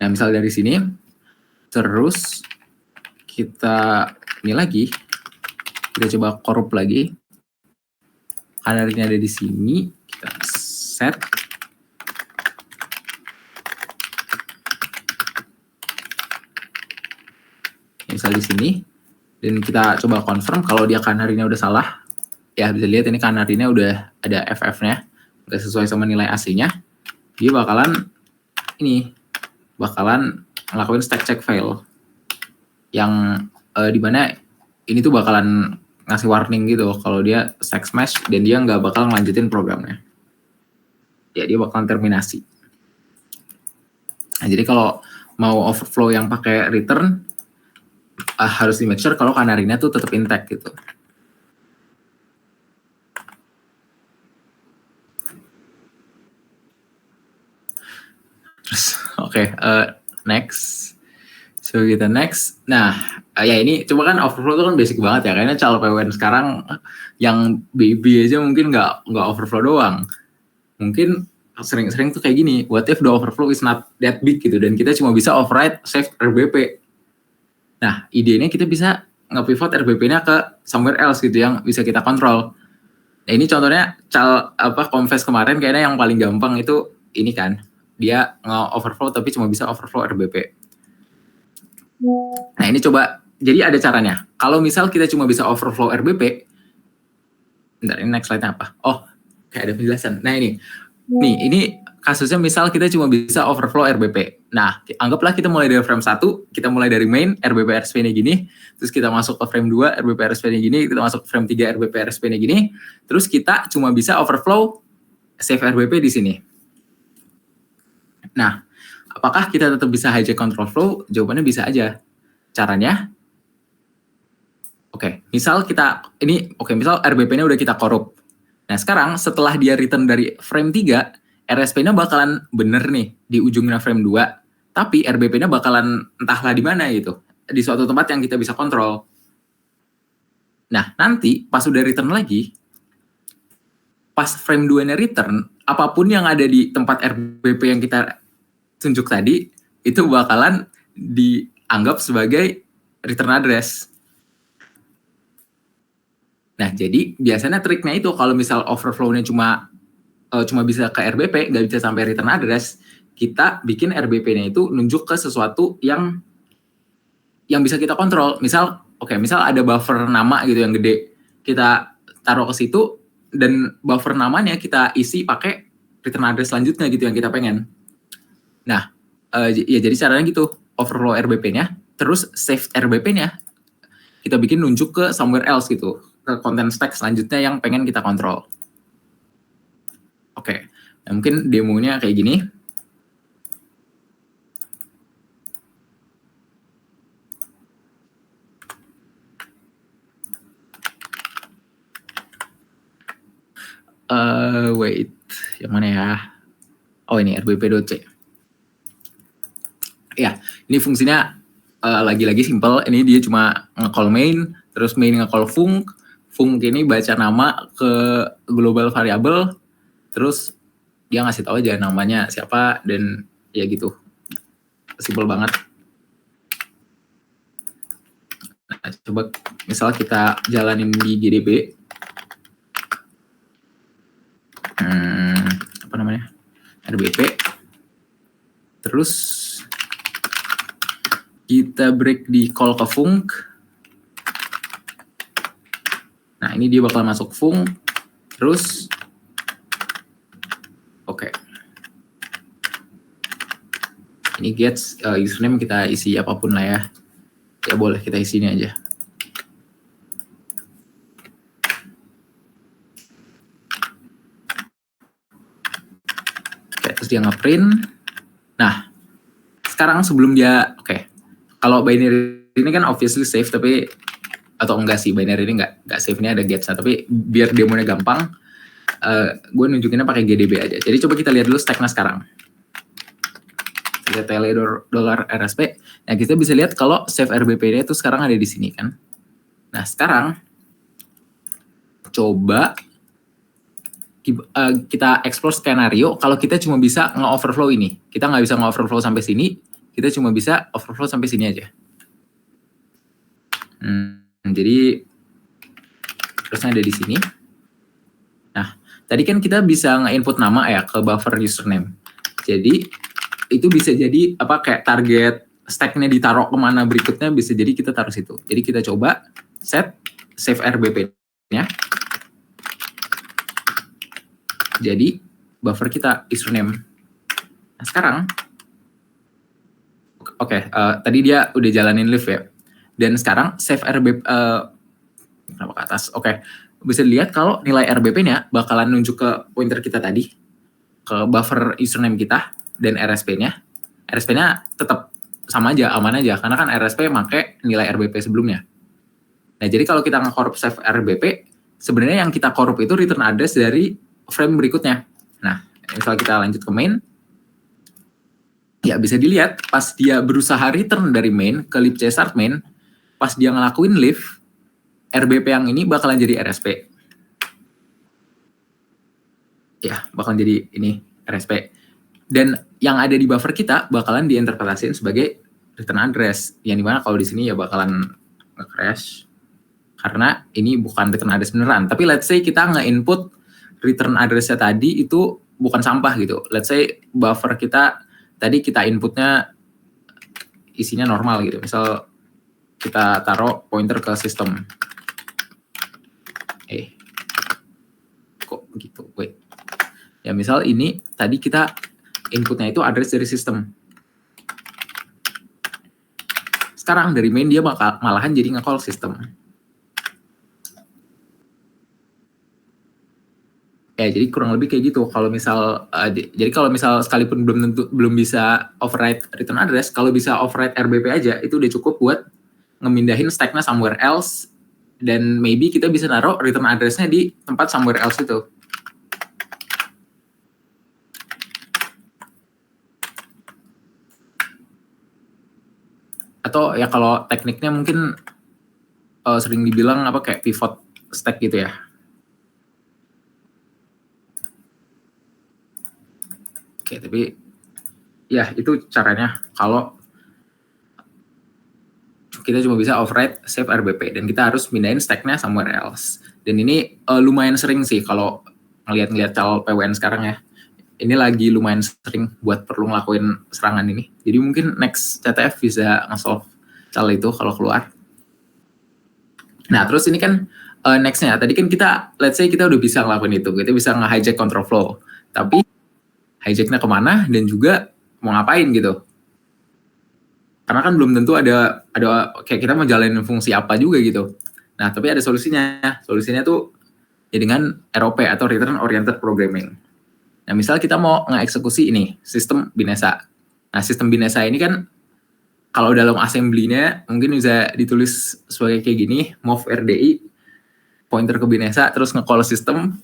nah misal dari sini, terus kita ini lagi, kita coba korup lagi, canary-nya ada di sini, kita set. Misal di sini, dan kita coba confirm kalau dia canary-nya udah salah, ya bisa lihat ini canary-nya udah ada FF-nya, udah sesuai sama nilai aslinya, dia bakalan ngelakuin stack check fail, yang dimana ini tuh bakalan ngasih warning gitu kalau dia stack smash dan dia nggak bakal ngelanjutin programnya. Ya dia bakal terminasi. Nah, jadi kalau mau overflow yang pakai return harus di make sure kalau kanarinya tuh tetap intact gitu. Terus next. So kita next. Nah, ya ini coba kan overflow itu kan basic banget ya. Kayaknya cal PWN sekarang yang baby aja mungkin nggak overflow doang. Mungkin sering-sering tuh kayak gini. What if the overflow is not that big gitu dan kita cuma bisa override save RBP. Nah, idenya kita bisa nge-pivot RBP-nya ke somewhere else gitu yang bisa kita kontrol. Nah, ini contohnya confess kemarin kayaknya yang paling gampang itu ini kan. Dia nge-overflow tapi cuma bisa overflow RBP. Nah, ini coba, jadi ada caranya. Kalau misal kita cuma bisa overflow RBP, bentar, ini next slide-nya apa? Oh, kayak ada penjelasan. Nah, ini kasusnya misal kita cuma bisa overflow RBP. Nah, anggaplah kita mulai dari frame 1, kita mulai dari main, RBP RSP-nya gini, terus kita masuk ke frame 2, RBP RSP-nya gini, kita masuk ke frame 3, RBP RSP-nya gini, terus kita cuma bisa overflow save RBP di sini. Nah, apakah kita tetap bisa hijack control flow? Jawabannya bisa aja. Caranya, misal RBP-nya udah kita korup. Nah, sekarang setelah dia return dari frame 3, RSP-nya bakalan bener nih di ujungnya frame 2, tapi RBP-nya bakalan entahlah di mana gitu, di suatu tempat yang kita bisa kontrol. Nah, nanti pas udah return lagi, pas frame 2-nya return, apapun yang ada di tempat RBP yang kita tunjuk tadi, itu bakalan dianggap sebagai return address. Nah, jadi biasanya triknya itu kalau misal overflow-nya cuma bisa ke RBP, nggak bisa sampai return address, kita bikin RBP-nya itu nunjuk ke sesuatu yang bisa kita kontrol. Misal ada buffer nama gitu yang gede, kita taruh ke situ, dan buffer namanya kita isi pakai return address selanjutnya gitu yang kita pengen. Nah, ya jadi caranya gitu, overflow RBP-nya, terus save RBP-nya, kita bikin nunjuk ke somewhere else gitu, ke content stack selanjutnya yang pengen kita kontrol. Nah, mungkin demonya kayak gini. Wait, yang mana ya? Oh, ini rbp.c. Ya, ini fungsinya lagi-lagi simple. Ini dia cuma nge-call main, terus main nge-call func ini baca nama ke global variable, terus dia ngasih tahu aja namanya siapa, dan ya gitu. Simple banget. Nah, coba misal kita jalanin di GDB. RBP. Terus kita break di call ke func. Nah, ini dia bakal masuk func. Terus ini gets username kita isi apapun lah ya. Ya boleh kita isi ini aja. Terus dia nge-print. Nah, sekarang sebelum dia kalau binary ini kan obviously save, tapi atau enggak sih, binary ini enggak save, ini ada gets. Tapi biar demonya gampang, gue nunjukinnya pakai GDB aja. Jadi coba kita lihat dulu stacknya sekarang. Kita tele $RSP. Nah, kita bisa lihat kalau save RBP-nya itu sekarang ada di sini kan. Nah, sekarang coba kita explore skenario kalau kita cuma bisa nge-overflow ini. Kita nggak bisa nge-overflow sampai sini, kita cuma bisa overflow sampai sini aja. Jadi terusnya ada di sini. Nah, tadi kan kita bisa nge-input nama ya ke buffer username. Jadi itu bisa jadi kayak target stack-nya ditaruh kemana berikutnya, bisa jadi kita taruh situ. Jadi kita coba set save RBP-nya. Jadi buffer kita username. Nah, sekarang tadi dia udah jalanin live ya. Dan sekarang save RBP Kenapa ke atas? Oke. Bisa dilihat kalau nilai RBP-nya bakalan nunjuk ke pointer kita tadi, ke buffer username kita, dan RSP-nya. RSP-nya tetap sama aja, aman aja, karena kan RSP pakai nilai RBP sebelumnya. Nah, jadi kalau kita nge-korup save RBP, sebenarnya yang kita korup itu return address dari frame berikutnya. Nah, misal kita lanjut ke main, ya bisa dilihat pas dia berusaha return dari main ke libc start main, pas dia ngelakuin leave, RBP yang ini bakalan jadi RSP. Ya, bakalan jadi ini RSP. Dan yang ada di buffer kita bakalan diinterpretasiin sebagai return address. Yang dimana kalau di sini ya bakalan nge-crash karena ini bukan return address beneran. Tapi let's say kita nge-input return address-nya tadi itu bukan sampah gitu. Let's say buffer kita tadi kita inputnya isinya normal gitu. Misal kita taruh pointer ke sistem. Kok gitu? Wait. Ya misal ini tadi kita inputnya itu address dari sistem. Sekarang dari main dia malahan jadi nge-call sistem. Ya, jadi kurang lebih kayak gitu. Kalau misal, jadi kalau misal sekalipun belum bisa override return address, kalau bisa override RBP aja, itu udah cukup buat ngemindahin stack-nya somewhere else, dan maybe kita bisa naruh return address-nya di tempat somewhere else itu. Atau ya kalau tekniknya mungkin sering dibilang apa kayak pivot stack gitu ya. Oke, tapi ya itu caranya kalau kita cuma bisa override save RBP dan kita harus pindahin stack-nya somewhere else. Dan ini lumayan sering sih kalau ngeliat cal PWN sekarang ya. Ini lagi lumayan sering buat perlu ngelakuin serangan ini. Jadi mungkin next CTF bisa nge-solve cal itu kalau keluar. Nah, terus ini kan next-nya. Tadi kan kita, let's say kita udah bisa ngelakuin itu. Kita bisa nge-hijack control flow. Tapi hijack-nya kemana dan juga mau ngapain gitu. Karena kan belum tentu ada kayak kita mau jalanin fungsi apa juga gitu. Nah, tapi ada solusinya. Solusinya tuh ya dengan ROP atau Return Oriented Programming. Nah, misal kita mau nge-eksekusi ini, sistem binasa. Nah, sistem binasa ini kan kalau dalam assembly-nya mungkin bisa ditulis sebagai kayak gini, move RDI, pointer ke binasa, terus nge-call sistem.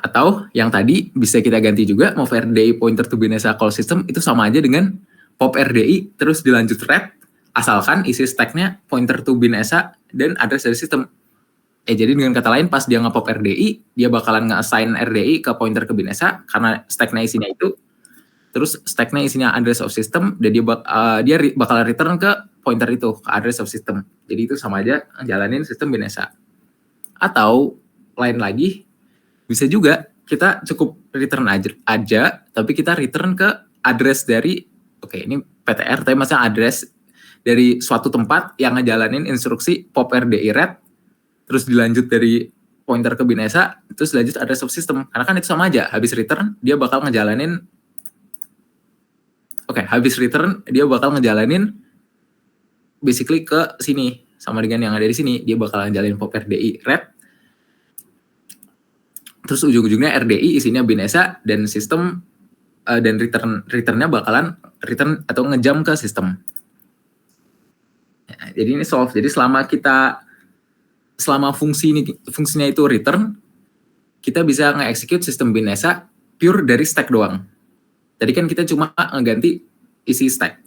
Atau yang tadi bisa kita ganti juga, move RDI pointer to binasa call system, itu sama aja dengan pop RDI, terus dilanjut red, asalkan isi stack-nya pointer to binasa dan address dari sistem. Jadi dengan kata lain, pas dia nge-pop RDI, dia bakalan nge-assign RDI ke pointer ke binasa, karena stack-nya isinya itu, terus stack-nya isinya address of system, dan dia bakal return ke pointer itu, ke address of system. Jadi itu sama aja jalanin sistem binasa. Atau lain lagi, bisa juga kita cukup return aja, tapi kita return ke address dari, ini PTR, tapi maksudnya address dari suatu tempat yang ngejalanin instruksi pop RDI red, terus dilanjut dari pointer ke binasa, terus lanjut address of system. Karena kan itu sama aja, habis return dia bakal ngejalanin basically ke sini, sama dengan yang ada di sini, dia bakal ngejalanin pop RDI red, terus ujung-ujungnya RDI isinya binasa dan sistem, dan returnnya bakalan return atau ngejump ke sistem. Nah, jadi ini solve. Jadi selama fungsinya itu return, kita bisa nge-execute sistem binasa pure dari stack doang. Tadi kan kita cuma ngeganti isi stack.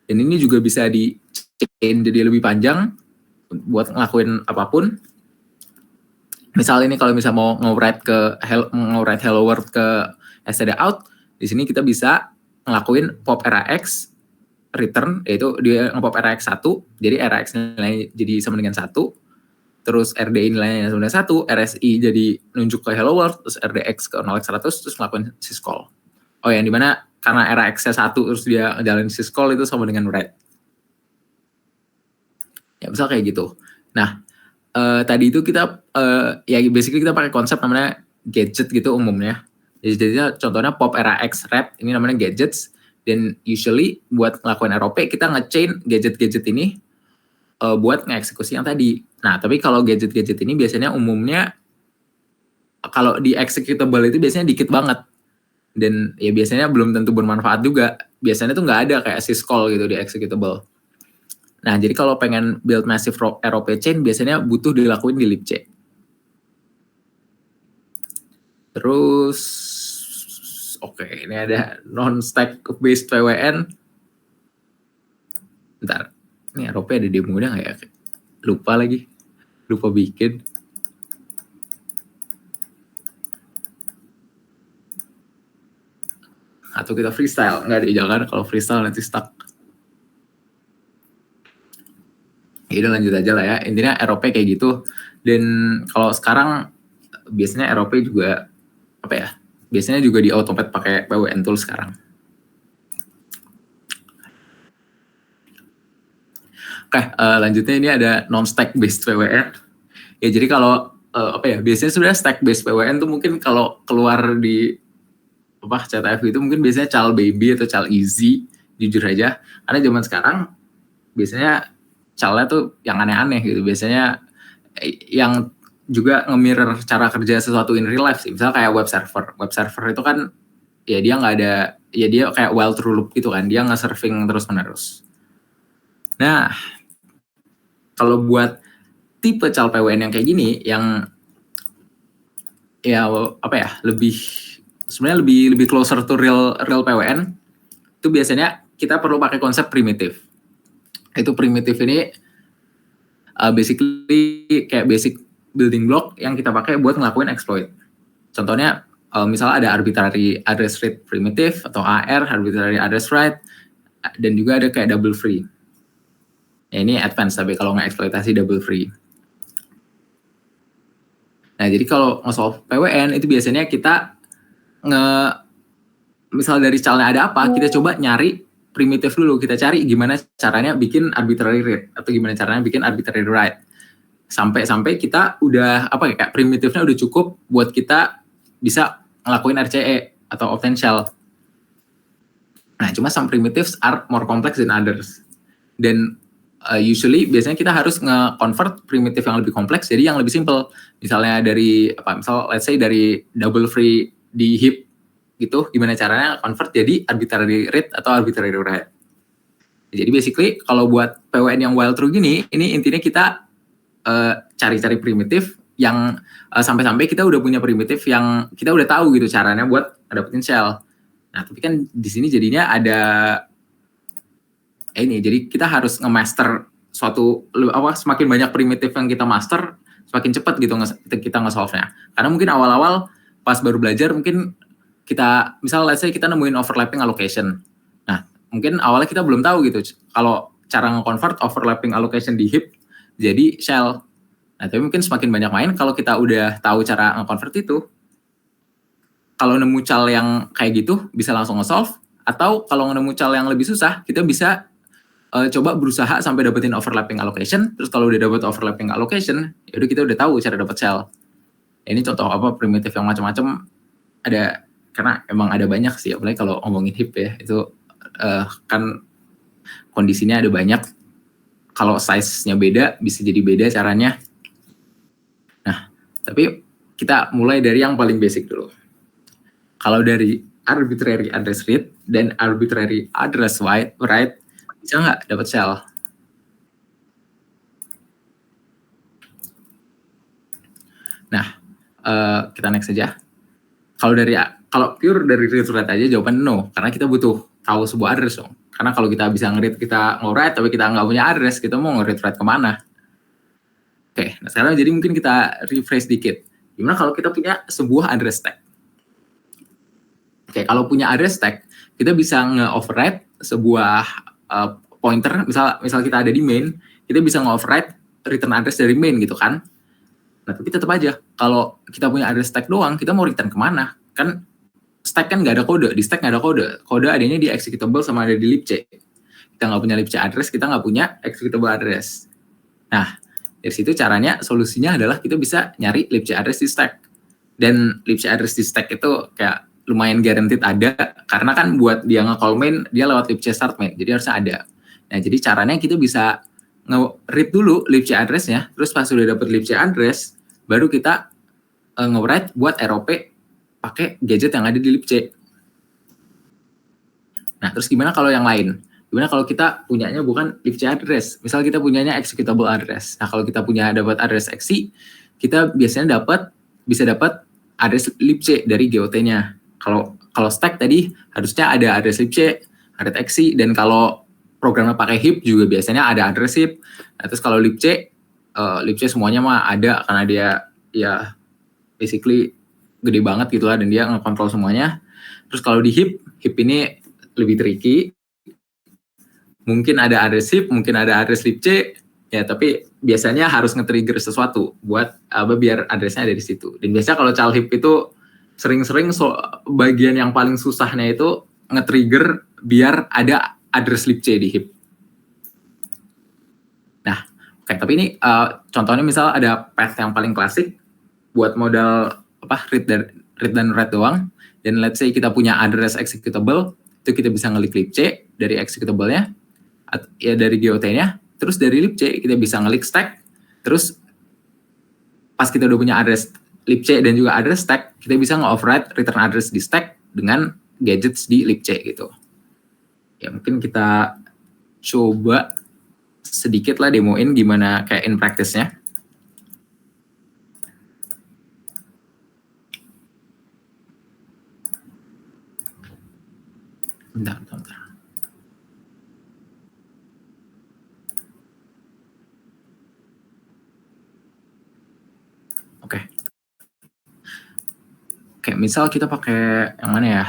Dan ini juga bisa di-chain jadi lebih panjang buat ngelakuin apapun. Misal ini kalau mau nge-write hello world ke std out, di sini kita bisa ngelakuin pop rax return, yaitu dia nge-pop rax 1, jadi rax nilainya jadi sama dengan 1, terus RDI nilainya sama dengan 1, RSI jadi nunjuk ke hello world, terus RDX ke 0x100, terus ngelakuin syscall. Yang dimana karena rax-nya 1, terus dia ngejalanin syscall, itu sama dengan write. Ya, misal kayak gitu. Nah, tadi itu kita basically kita pakai konsep namanya gadget gitu umumnya. Jadi contohnya pop rax red, ini namanya gadgets. Dan usually buat ngelakuin ROP kita nge-chain gadget-gadget ini buat nge-eksekusi yang tadi. Nah, tapi kalau gadget-gadget ini biasanya umumnya kalau di executable itu biasanya dikit banget. Dan ya biasanya belum tentu bermanfaat juga. Biasanya tuh nggak ada kayak syscall gitu di executable. Nah, jadi kalau pengen build massive ROP chain biasanya butuh dilakuin di libc. Terus oke, ini ada non-stack based PWN. Bentar, ini ROP ada di mudah nggak ya? Lupa lagi, lupa bikin. Atau kita freestyle, nggak ada, jangan kalau freestyle nanti stuck. Ya udah lanjut aja lah ya, intinya ROP kayak gitu. Dan kalau sekarang biasanya ROP juga apa ya? Biasanya juga di automate pakai PWN tool sekarang. Oke, lanjutnya ini ada non-stack based PWN. Ya jadi kalau apa ya? Biasanya sudah stack based PWN tuh mungkin kalau keluar di apa CTF itu mungkin biasanya Cal Baby atau Cal Easy, jujur aja. Karena zaman sekarang biasanya Calnya tuh yang aneh-aneh gitu. Biasanya yang juga nge-mirror cara kerja sesuatu in real life sih. Misalnya kayak web server. Web server itu kan ya dia nggak ada, ya dia kayak while true loop gitu kan. Dia nge-surfing terus-menerus. Nah, kalau buat tipe Cal PWN yang kayak gini, yang ya apa ya, sebenarnya lebih closer to real PWN, itu biasanya kita perlu pakai konsep primitif. Itu primitif ini basically kayak basic building block yang kita pakai buat ngelakuin exploit. Contohnya misalnya ada arbitrary address read primitive atau AR, arbitrary address write, dan juga ada kayak double free. Ya, ini advance tapi kalau nggak eksploitasi double free. Nah jadi kalau nge-solve PWN itu biasanya kita misal dari calnya ada apa, kita coba nyari primitif dulu, kita cari gimana caranya bikin arbitrary read atau gimana caranya bikin arbitrary write. Sampai kita udah apa kayak primitifnya udah cukup buat kita bisa ngelakuin RCE atau obtain shell. Nah, cuma some primitives are more complex than others. Dan usually biasanya kita harus nge-convert primitif yang lebih kompleks jadi yang lebih simple. Misalnya dari apa? Misal let's say dari double free di heap gitu, gimana caranya convert jadi arbitrary read atau arbitrary write. Jadi basically kalau buat PWN yang while true gini, ini intinya kita cari-cari primitif yang sampai-sampai kita udah punya primitif yang kita udah tahu gitu caranya buat dapetin shell. Nah, tapi kan di sini jadinya ada ini, jadi kita harus nge-master suatu apa, semakin banyak primitif yang kita master, semakin cepat gitu kita nge-solve-nya. Karena mungkin awal-awal pas baru belajar mungkin kita misal let's say kita nemuin overlapping allocation. Nah, mungkin awalnya kita belum tahu gitu kalau cara nge-convert overlapping allocation di heap jadi shell. Nah, tapi mungkin semakin banyak main kalau kita udah tahu cara nge-convert itu, kalau nemu cal yang kayak gitu bisa langsung nge-solve, atau kalau nemu cal yang lebih susah kita bisa coba berusaha sampai dapetin overlapping allocation. Terus kalau udah dapet overlapping allocation, ya udah kita udah tahu cara dapet shell. Ini contoh apa primitif yang macam-macam ada, karena emang ada banyak sih, apalagi kalau ngomongin heap ya, itu kan kondisinya ada banyak. Kalau size-nya beda, bisa jadi beda caranya. Nah, tapi kita mulai dari yang paling basic dulu. Kalau dari arbitrary address read dan arbitrary address write, bisa nggak dapat shell? Nah, kita next saja. Kalau pure dari read to write aja jawaban no, karena kita butuh tahu sebuah address dong. Karena kalau kita bisa nge-read, kita nge-write, tapi kita nggak punya address, kita mau nge-read write kemana? Oke, nah sekarang jadi mungkin kita rephrase dikit. Gimana kalau kita punya sebuah address stack? Oke, kalau punya address stack, kita bisa nge-override sebuah pointer, misal kita ada di main, kita bisa nge-override return address dari main gitu kan. Nah, tapi tetap aja, kalau kita punya address stack doang, kita mau return kemana? Kan stack kan nggak ada kode, di stack nggak ada kode. Kode adanya di executable sama ada di libc. Kita nggak punya libc address, kita nggak punya executable address. Nah, dari situ caranya, solusinya adalah kita bisa nyari libc address di stack. Dan libc address di stack itu kayak lumayan guaranteed ada, karena kan buat dia nge-call main, dia lewat libc start main, jadi harusnya ada. Nah, jadi caranya kita bisa nge-read dulu libc address-nya, terus pas sudah dapat libc address, baru kita nge-write buat ROP pakai gadget yang ada di libc. Nah, terus gimana kalau yang lain? Gimana kalau kita punyanya bukan libc address? Misal kita punyanya executable address. Nah, kalau kita punya dapat address exe, kita biasanya bisa dapat address libc dari GOT-nya. Kalau stack tadi harusnya ada address libc, address exe, dan kalau programnya pakai heap juga biasanya ada address heap. Nah, terus kalau libc semuanya mah ada karena dia ya basically gede banget gitu lah, dan dia ngekontrol semuanya. Terus kalau di heap ini lebih tricky. Mungkin ada address heap, mungkin ada address libc, ya tapi biasanya harus nge-trigger sesuatu buat biar addressnya ada di situ. Dan biasanya kalau child heap itu sering-sering bagian yang paling susahnya itu nge-trigger biar ada address libc di heap. Nah, oke, tapi ini contohnya misal ada path yang paling klasik buat modal read dan write doang, dan let's say kita punya address executable, itu kita bisa ngelik libc dari executable-nya, ya dari GOT-nya, terus dari libc kita bisa ngelik stack, terus pas kita udah punya address libc dan juga address stack, kita bisa nge-override return address di stack dengan gadgets di libc gitu. Ya mungkin kita coba sedikit lah demoin gimana kayak in practice-nya. Bentar. Oke, misal kita pakai yang mana ya?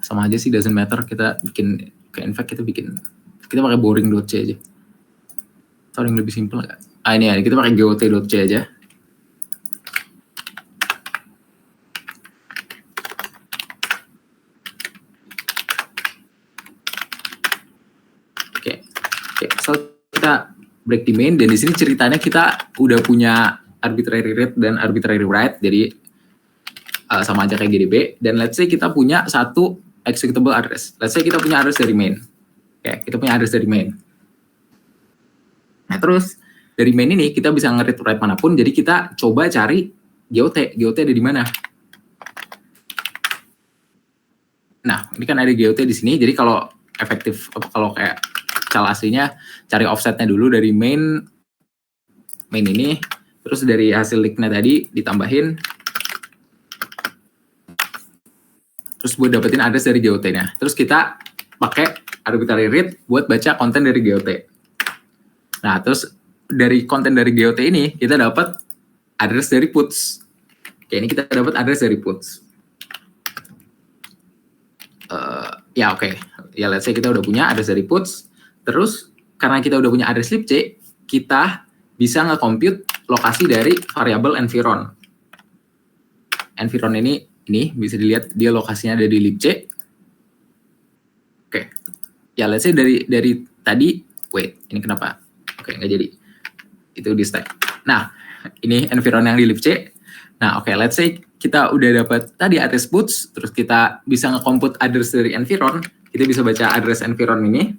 Sama aja sih, doesn't matter. Kita bikin, in fact kita pakai boring.c aja. Atau yang lebih simple nggak? Ini ya, kita pakai got.c aja. Oke, misal kita break di main, dan di sini ceritanya kita udah punya arbitrary read dan arbitrary write, jadi sama aja kayak GDB. Dan let's say kita punya satu executable address. Let's say kita punya address dari main. Oke, kita punya address dari main. Nah, terus dari main ini kita bisa nge-read write manapun, jadi kita coba cari GOT. GOT ada di mana? Nah, ini kan ada GOT di sini, jadi kalau efektif, kalau kayak cal aslinya, cari offsetnya dulu dari main ini, terus dari hasil linknya tadi ditambahin, terus buat dapetin address dari GOT-nya. Terus kita pakai arbitrary read buat baca konten dari GOT. Nah, terus dari konten dari GOT ini kita dapat address dari puts. Oke, ini kita dapat address dari puts. Ya oke. Ya let's say kita udah punya address dari puts. Terus karena kita udah punya address libc, kita bisa nge-compute lokasi dari variabel environ. Environ ini bisa dilihat dia lokasinya ada di libc. Oke. Ya let's say dari tadi, wait, ini kenapa? Oke, nggak jadi. Itu di stack. Nah, ini environ yang di libc. Nah, oke, let's say kita udah dapat tadi address puts, terus kita bisa nge-compute address dari environ, kita bisa baca address environ ini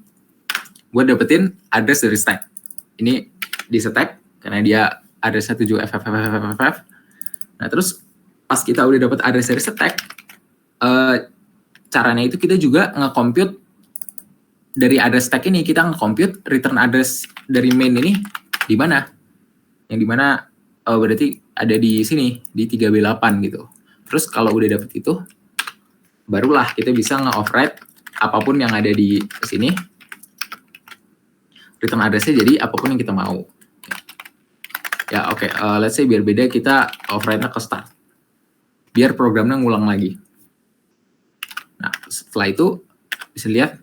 buat dapetin address dari stack. Ini di stack karena dia address 17ffffff. Nah, terus pas kita udah dapat address dari stack, caranya itu kita juga nge-compute dari address stack ini, kita nge-compute return address dari main ini di mana? Yang di mana berarti ada di sini, di 3B8 gitu. Terus kalau udah dapet itu, barulah kita bisa nge-override apapun yang ada di sini, return address-nya jadi apapun yang kita mau. Ya oke, let's say biar beda kita override-nya ke start. Biar programnya ngulang lagi. Nah, setelah itu bisa lihat,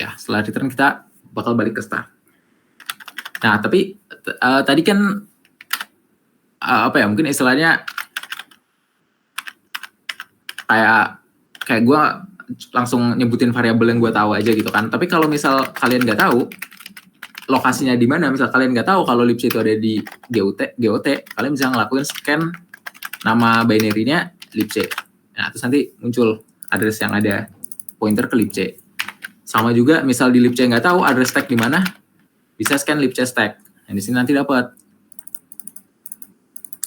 ya setelah return kita bakal balik ke start. Nah, tapi tadi kan mungkin istilahnya kayak gue langsung nyebutin variabel yang gue tahu aja gitu kan. Tapi kalau misal kalian nggak tahu lokasinya di mana, misal kalian nggak tahu kalau libc itu ada di GOT, kalian bisa ngelakuin scan nama binary-nya libc. Nah, terus nanti muncul address yang ada pointer ke libc. Sama juga misal di libc nggak tahu address stack di mana, bisa scan libc stack. Nah, di sini nanti dapat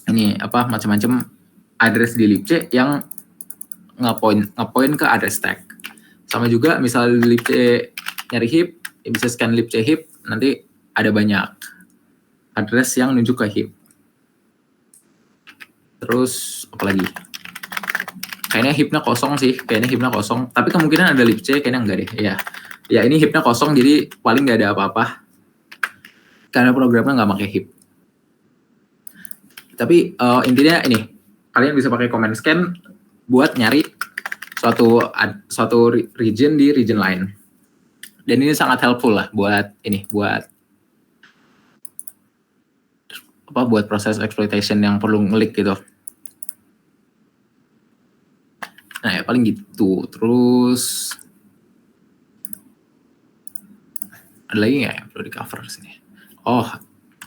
ini macam-macam address di libc yang ngepoint ke address stack. Sama juga misal di libc nyari heap, ya bisa scan libc heap, nanti ada banyak address yang nunjuk ke heap. Terus apa lagi? Kayaknya heapnya kosong sih, tapi kemungkinan ada libc, kayaknya enggak deh. Ya ini heapnya kosong, jadi paling nggak ada apa-apa karena programnya nggak pakai heap. Tapi intinya ini, kalian bisa pakai command scan buat nyari suatu region di region lain. Dan ini sangat helpful lah buat proses exploitation yang perlu ngelik gitu. Nah, ya paling gitu. Terus ada lagi nggak yang perlu di cover sini? Oh,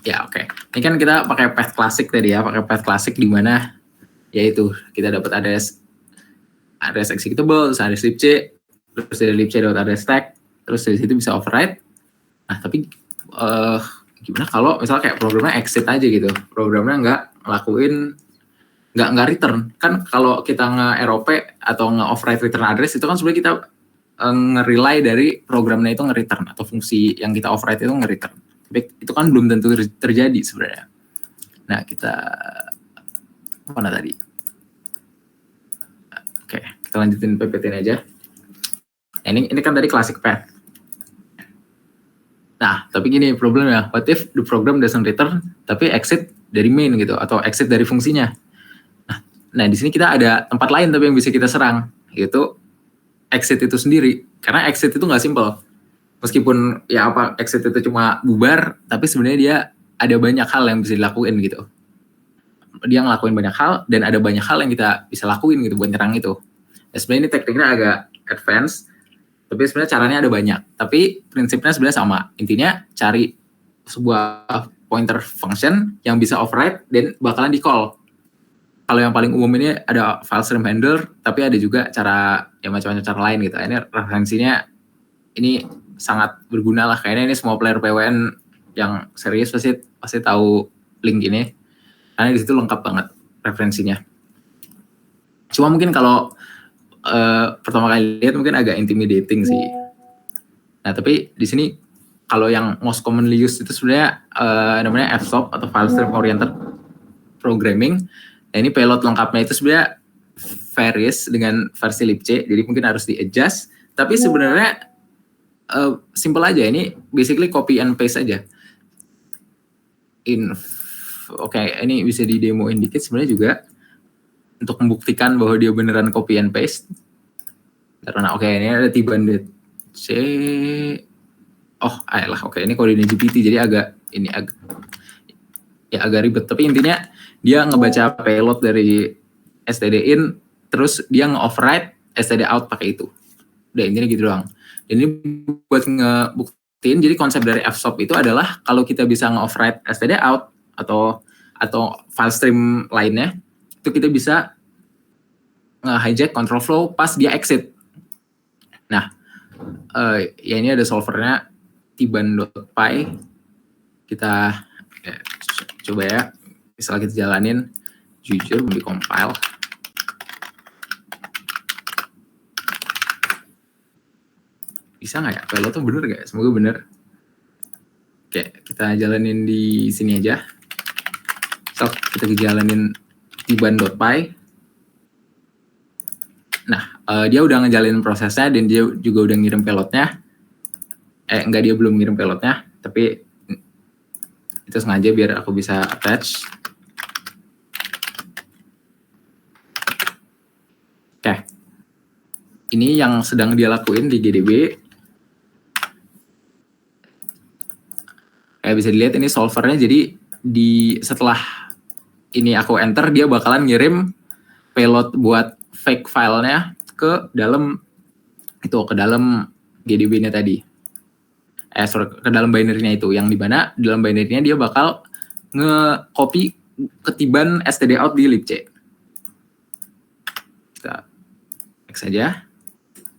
ya oke. Ini kan kita pakai path klasik tadi ya, pakai path klasik di mana yaitu kita dapat address executable, address libc, terus dari libc.address stack, terus dari situ bisa override. Nah, tapi gimana kalau misalnya kayak programnya exit aja gitu, programnya nggak return. Kan kalau kita nge-ROP atau nge-override return address itu kan sebenarnya kita nge-rely dari programnya itu nge-return, atau fungsi yang kita override itu nge-return. Tapi itu kan belum tentu terjadi sebenarnya. Nah, kita mana tadi? Oke, kita lanjutin PPT aja. Nah, ini kan tadi classic path. Nah, tapi gini problemnya, what if the program doesn't return tapi exit dari main gitu, atau exit dari fungsinya. Nah, di sini kita ada tempat lain tapi yang bisa kita serang, yaitu exit itu sendiri. Karena exit itu nggak simple. Meskipun exit itu cuma bubar, tapi sebenarnya dia ada banyak hal yang bisa dilakuin gitu. Dia ngelakuin banyak hal, dan ada banyak hal yang kita bisa lakuin gitu buat nyerang itu. Nah, sebenarnya ini tekniknya agak advance, tapi sebenarnya caranya ada banyak. Tapi prinsipnya sebenarnya sama. Intinya cari sebuah pointer function yang bisa override dan bakalan di-call. Kalau yang paling umum ini ada file stream handler, tapi ada juga macam-macam cara lain gitu. Ini referensinya ini sangat berguna lah. Kayaknya ini semua player PWN yang serius pasti tahu link ini. Karena di situ lengkap banget referensinya. Cuma mungkin kalau pertama kali lihat mungkin agak intimidating sih. Nah, tapi di sini kalau yang most commonly used itu sebenarnya namanya FSOP atau File Stream Oriented Programming. Nah, ini payload lengkapnya itu sebenarnya varies dengan versi libc, jadi mungkin harus di-adjust. Tapi sebenarnya simple aja, ini basically copy and paste aja. Oke, ini bisa di-demoin dikit sebenarnya juga untuk membuktikan bahwa dia beneran copy and paste. Karena ini ada tiban.c. Ini kodenya GPT, jadi agak ribet. Tapi intinya dia ngebaca payload dari std-in, terus dia nge-override std-out pakai itu. Udah, intinya gitu doang. Dan ini buat ngebuktiin, jadi konsep dari FSOP itu adalah kalau kita bisa nge-override std-out atau file stream lainnya, itu kita bisa nge-hijack control flow pas dia exit. Nah, ini ada solvernya tiban.py. Kita coba ya. Misalnya kita jalanin, jujur belum di-compile. Bisa nggak ya? Kalau tuh bener nggak? Semoga bener. Oke, kita jalanin di sini aja. So, kita jalanin tiban.py. Nah, dia udah ngejalanin prosesnya, dan dia juga udah ngirim payloadnya. Dia belum ngirim payloadnya, tapi itu sengaja biar aku bisa attach. Oke, ini yang sedang dia lakuin di GDB. Bisa dilihat ini solvernya, jadi setelah ini aku enter, dia bakalan ngirim payload buat fake filenya ke dalam GDB-nya tadi. Ke dalam binary-nya itu, yang dimana dalam binary-nya dia bakal nge-copy ketiban std-out di libc. Kita Next aja.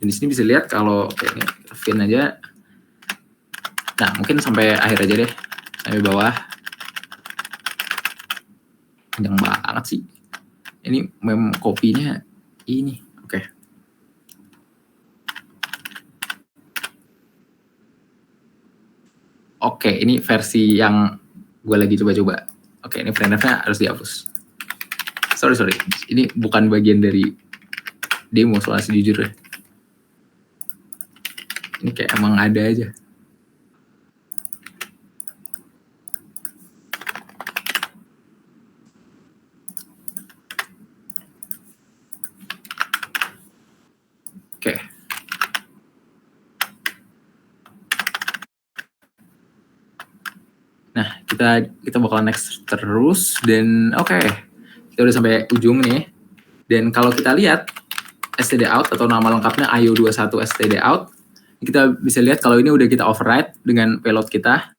Dan di sini bisa lihat kalau kayak ini, fin aja. Nah, mungkin sampai akhir aja deh, sampai bawah. Panjang banget sih. Ini mem kopinya ini, oke. Oke, ini versi yang gue lagi coba-coba. Oke, ini friend-nya harus dihapus. Sorry. Ini bukan bagian dari demo soal sejujurnya. Ini kayak emang ada aja. Oke. Nah, kita bakal next terus dan oke. Kita udah sampai ujung nih. Dan kalau kita lihat std out atau nama lengkapnya IO21 std out, kita bisa lihat kalau ini udah kita override dengan payload kita.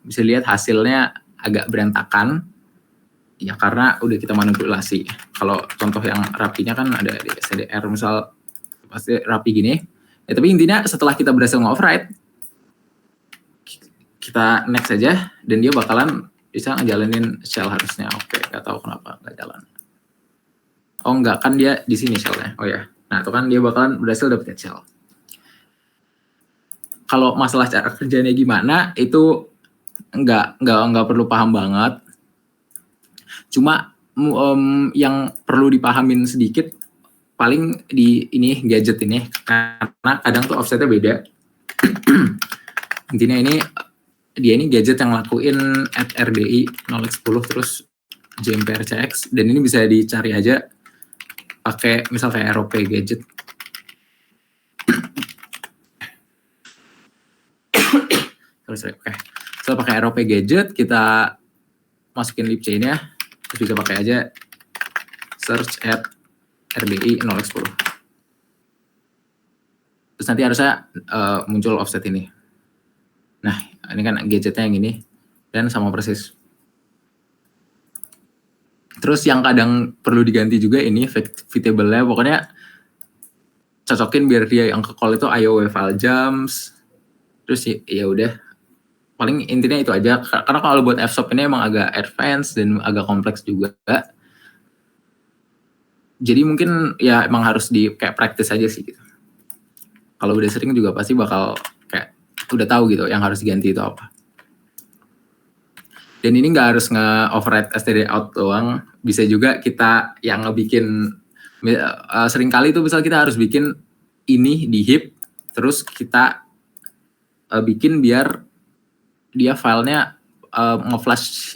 Bisa lihat hasilnya agak berantakan. Ya karena udah kita manipulasi. Kalau contoh yang rapinya kan ada di stdr misal pasti rapi gini. Ya tapi intinya setelah kita berhasil nge-override, kita next aja dan dia bakalan bisa ngejalanin shell harusnya. Oke, nggak tahu kenapa nggak jalan. Oh enggak, kan dia di sini shellnya. Oh ya, nah itu kan dia bakalan berhasil dapetin shell. Kalau masalah cara kerjanya gimana itu nggak perlu paham banget. Cuma yang perlu dipahamin sedikit paling di ini gadget ini karena kadang tuh offsetnya beda. Intinya dia ini gadget yang lakuin @RDI 0x10 terus JMPRCX dan ini bisa dicari aja pakai misal kayak ROP gadget. Sorry. Oke. So pakai ROP gadget kita masukin libchain-nya terus bisa pakai aja search @RDI 0x10. Terus nanti harusnya muncul offset ini. Nah, ini kan gadgetnya yang ini dan sama persis. Terus yang kadang perlu diganti juga ini fitable-nya, pokoknya cocokin biar dia yang ke call itu IO file jumps. Terus ya udah. Paling intinya itu aja. Karena kalau buat fsop ini emang agak advance dan agak kompleks juga. Jadi mungkin ya emang harus di kayak practice aja sih gitu. Kalau udah sering juga pasti bakal kayak udah tahu gitu yang harus diganti itu apa. Dan ini nggak harus nge-override std out doang, bisa juga kita yang ngebikin sering kali itu misal kita harus bikin ini di heap, terus kita bikin biar dia filenya nge-flash,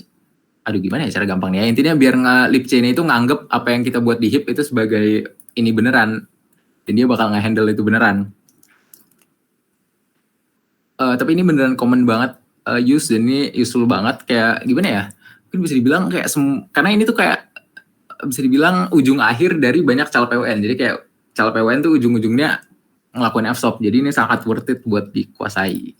aduh gimana ya cara gampangnya, intinya biar libchain itu nganggep apa yang kita buat di heap itu sebagai ini beneran, dan dia bakal nge-handle itu beneran. Tapi ini beneran common banget use dan ini useful banget, kayak gimana ya, mungkin bisa dibilang kayak karena ini tuh kayak bisa dibilang ujung akhir dari banyak cal PWN, jadi kayak cal PWN tuh ujung-ujungnya ngelakuin fsop, jadi ini sangat worth it buat dikuasai.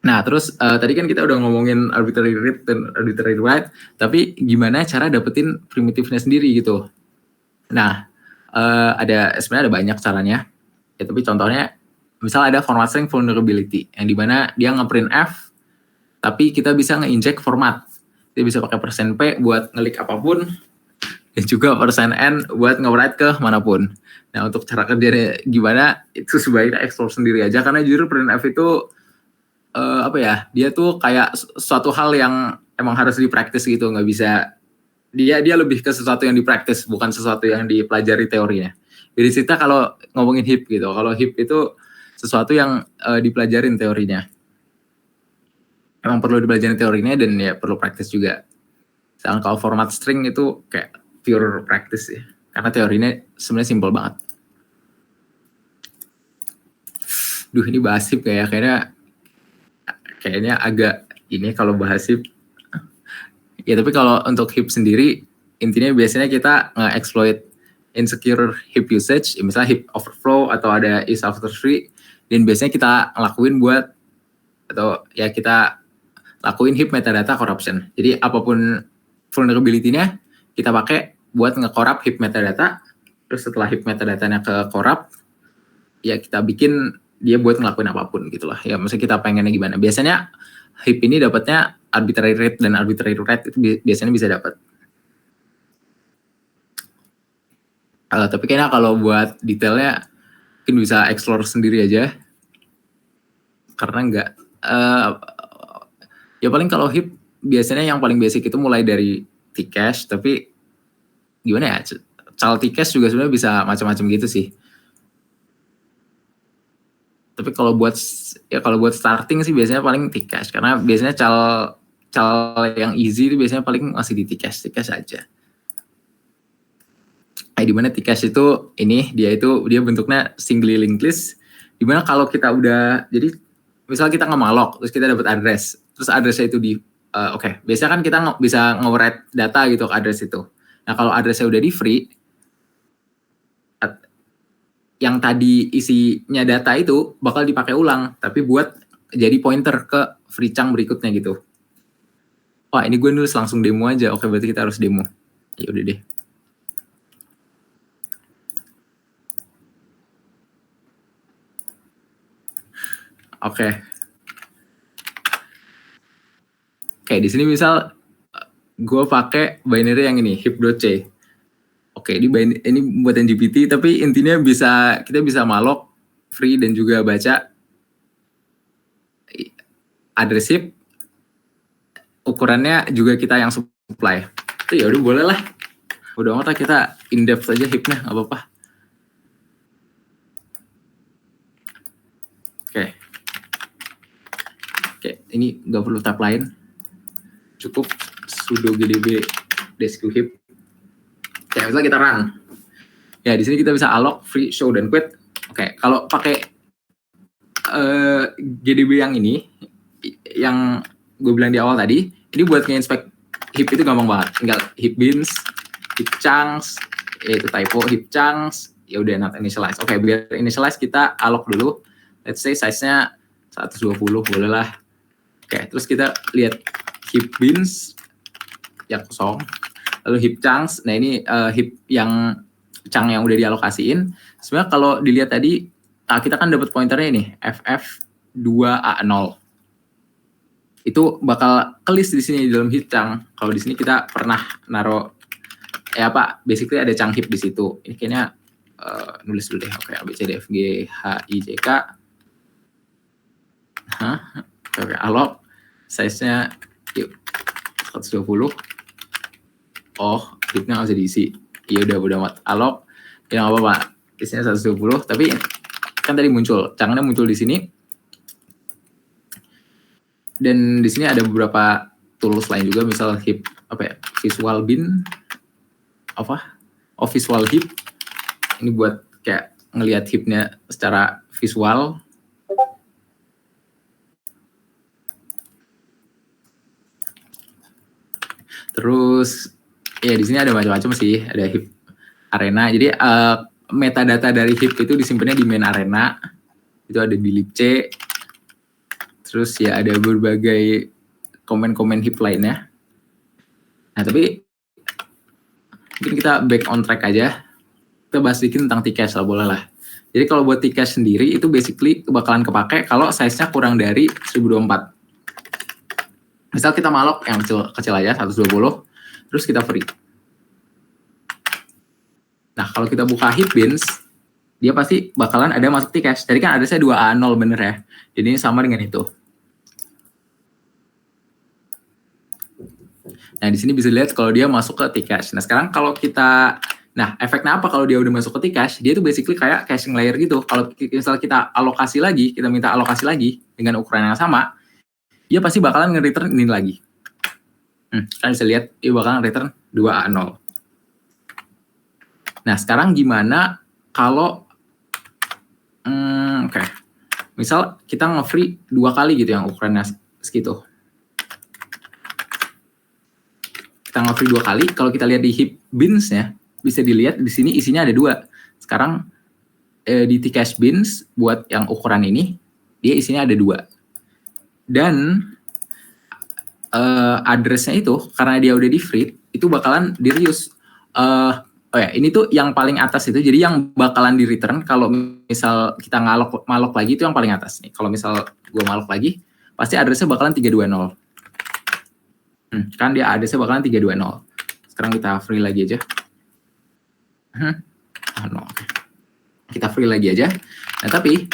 Nah terus tadi kan kita udah ngomongin arbitrary read dan arbitrary write, tapi gimana cara dapetin primitifnya sendiri gitu. Nah sebenarnya ada banyak caranya ya, tapi contohnya misal ada format string vulnerability yang dimana dia ngeprint F tapi kita bisa nge-inject format, dia bisa pakai %p buat ngelik apapun dan juga %n buat nge-write ke manapun. Nah untuk cara kerjanya gimana itu sebaiknya explore sendiri aja, karena jujur print F itu dia tuh kayak suatu hal yang emang harus dipraktis gitu, nggak bisa dia lebih ke sesuatu yang dipraktis bukan sesuatu yang dipelajari teorinya. Jadi kita kalau ngomongin heap gitu, kalau heap itu sesuatu yang dipelajarin teorinya, emang perlu dipelajarin teorinya dan ya perlu praktis juga. Sedangkan kalau format string itu kayak pure practice ya, karena teorinya sebenarnya simpel banget. Duh ini bahas heap kayaknya agak ini kalau bahas heap. Ya tapi kalau untuk heap sendiri intinya biasanya kita nge-exploit insecure heap usage, ya misalnya heap overflow atau ada is after tree, dan biasanya kita lakuin kita lakuin heap metadata corruption. Jadi apapun vulnerability-nya kita pakai buat nge-corrupt heap metadata terus setelah heap metadatanya ke corrupt, ya kita bikin dia buat ngelakuin apapun gitu lah. Ya maksudnya kita pengennya gimana. Biasanya heap ini dapatnya arbitrary rate, dan arbitrary rate itu biasanya bisa dapat. Tapi kayaknya kalau buat detailnya mungkin bisa explore sendiri aja. Karena enggak ya paling kalau heap biasanya yang paling basic itu mulai dari Tcache, tapi gimana ya? Cal Tcache juga sebenarnya bisa macam-macam gitu sih. Tapi kalau buat starting sih biasanya paling Tcache, karena biasanya cal yang easy itu biasanya paling masih di Tcache aja. Di mana Tcache itu dia bentuknya singly linked list, di mana kalau kita udah, jadi misal kita nge-malloc terus kita dapat address, terus addressnya itu di biasanya kan kita bisa nge-write data gitu ke address itu. Nah kalau addressnya udah di free, yang tadi isinya data itu bakal dipakai ulang, tapi buat jadi pointer ke free chunk berikutnya gitu. Wah ini gue nulis langsung demo aja, oke berarti kita harus demo. Ya udah deh. Oke, di sini misal gue pakai binary yang ini heap.c. Oke, ini buatan GPT, tapi intinya kita bisa malloc, free, dan juga baca address heap. Ukurannya juga kita yang supply. Itu ya udah boleh lah. Udah amat kita in depth aja heapnya, nggak apa-apa. Oke, ini nggak perlu tab lain. Cukup sudo gdb desk heap. Oke, misalnya kita run. Ya, di sini kita bisa alloc, free, show, dan quit. Oke, kalau pakai GDB yang ini, yang gue bilang di awal tadi, ini buat nge-inspect heap itu gampang banget. Tinggal heap bins, heap chunks, itu typo, heap chunks, ya udah not initialize. Oke, biar initialize kita alloc dulu. Let's say size-nya 120, boleh lah. Oke, terus kita lihat heap bins yang kosong. Lalu heap chunks, nah ini heap yang chunk yang udah dialokasiin. Sebenarnya kalau dilihat tadi, kita kan dapat pointernya ini, ff2a0. Itu bakal ke-list di sini di dalam heap chunk. Kalau di sini kita pernah naruh, basically ada chunk heap di situ. Ini kayaknya nulis dulu deh. Oke, A, B, C, D, F, G, H, I, J, K. Oke, alloc. Size-nya 120. Oh, heapnya nggak bisa diisi. Iya udah amat. Alloc, ya nggak apa-apa. Isinya 120, tapi kan tadi muncul, chunk-nya muncul di sini. Dan di sini ada beberapa tools lain juga, misal heap, visual bin, visual heap. Ini buat kayak ngelihat heapnya secara visual. Terus ya di sini ada macam-macam sih, ada heap arena. Jadi metadata dari heap itu disimpannya di main arena. Itu ada di libc. Terus ya ada berbagai komen-komen heap lainnya. Nah, tapi mungkin kita back on track aja. Kita bahas sedikit tentang Tcache lah, boleh lah. Jadi kalau buat Tcache sendiri itu basically bakalan kepake kalau size-nya kurang dari 1024. Misal kita malloc yang kecil aja, 120, terus kita free. Nah, kalau kita buka heap bins, dia pasti bakalan ada masuk Tcache. Tadi kan ada saya 2A0 bener ya. Jadi ini sama dengan itu. Nah, di sini bisa lihat kalau dia masuk ke Tcache. Nah, sekarang kalau efeknya apa kalau dia udah masuk ke Tcache? Dia itu basically kayak caching layer gitu. Kalau misal kita minta alokasi lagi dengan ukuran yang sama, dia pasti bakalan nge-return ini lagi. Kalian bisa lihat, dia bakalan return 2A0. Nah, sekarang gimana kalau misal kita nge-free 2 kali gitu yang ukurannya segitu. Kita nge-free 2 kali, kalau kita lihat di heap bins-nya, bisa dilihat di sini isinya ada 2. Sekarang di Tcache bins buat yang ukuran ini, dia isinya ada 2. Dan address-nya itu, karena dia udah di free, itu bakalan di-reuse. Oh ya, ini tuh yang paling atas itu. Jadi yang bakalan di return kalau misal kita malok lagi itu yang paling atas nih. Kalau misal gue malok lagi, pasti addressnya bakalan 320. Kan dia addressnya bakalan 320. Sekarang kita free lagi aja. Kita free lagi aja. Nah tapi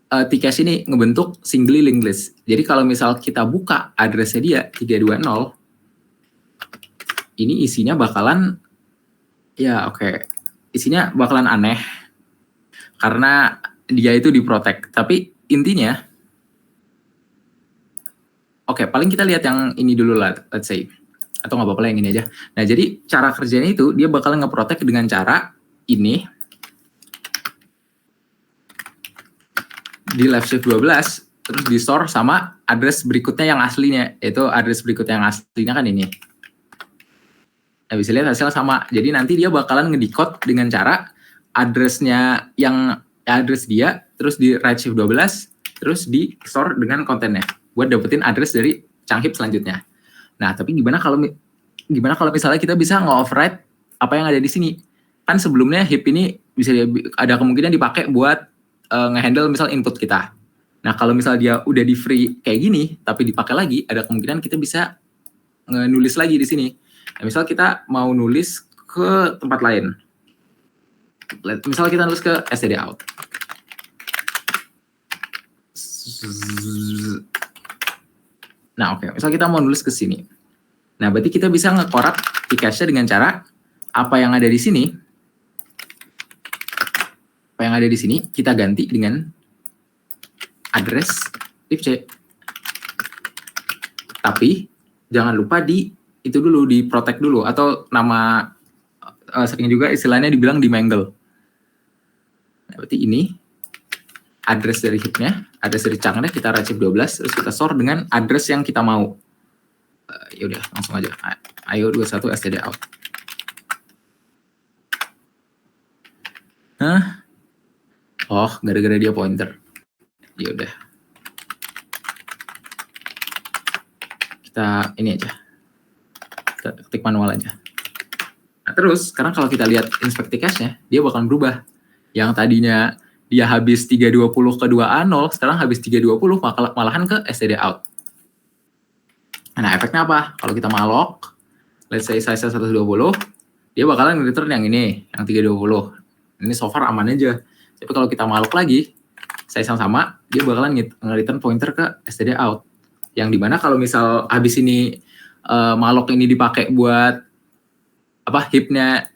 Tcache ini ngebentuk singly linked list. Jadi kalau misal kita buka addressnya dia 320, ini isinya bakalan isinya bakalan aneh karena dia itu diprotect. Tapi intinya, paling kita lihat yang ini dulu lah, let's say, atau nggak apa-apa yang ini aja. Nah jadi cara kerjanya itu dia bakalan ngeprotect dengan cara ini. Di left shift 12 terus di store sama address berikutnya yang aslinya, yaitu address berikutnya yang aslinya kan ini. Nah, bisa lihat hasilnya sama. Jadi nanti dia bakalan ngedecode dengan cara addressnya yang address dia terus di right shift 12 terus di store dengan kontennya buat dapetin address dari chunk heap selanjutnya. Nah, tapi gimana kalau misalnya kita bisa nge-override apa yang ada di sini? Kan sebelumnya heap ini bisa ada kemungkinan dipakai buat nge-handle misal input kita. Nah, kalau misal dia udah di free kayak gini, tapi dipakai lagi, ada kemungkinan kita bisa nulis lagi di sini. Nah, misal kita mau nulis ke tempat lain. Misal kita nulis ke stdout. Nah, misal kita mau nulis ke sini. Nah, berarti kita bisa nge-corrupt Tcache dengan cara apa yang ada di sini, kita ganti dengan address libc. Tapi jangan lupa di protect dulu, atau nama sering juga istilahnya dibilang di mangle. Nah, berarti ini address dari heapnya, address dari chunknya kita right shift 12 terus kita store dengan address yang kita mau. Ya udah langsung aja. Ayo 21 stdout. Gara-gara dia pointer. Ya udah. Kita ini aja. Kita ketik manual aja. Nah, terus sekarang kalau kita lihat inspect Tcache-nya, dia bakal berubah. Yang tadinya dia habis 320 ke 2A0, sekarang habis 320 malahan ke stdout. Nah, efeknya apa? Kalau kita malok, let's say size 120, dia bakalan return yang ini, yang 320. Ini so far aman aja. Tapi kalau kita malok lagi, size yang sama, dia bakalan nge-return pointer ke stdout. Yang dimana kalau misal habis ini malok ini dipakai buat heapnya,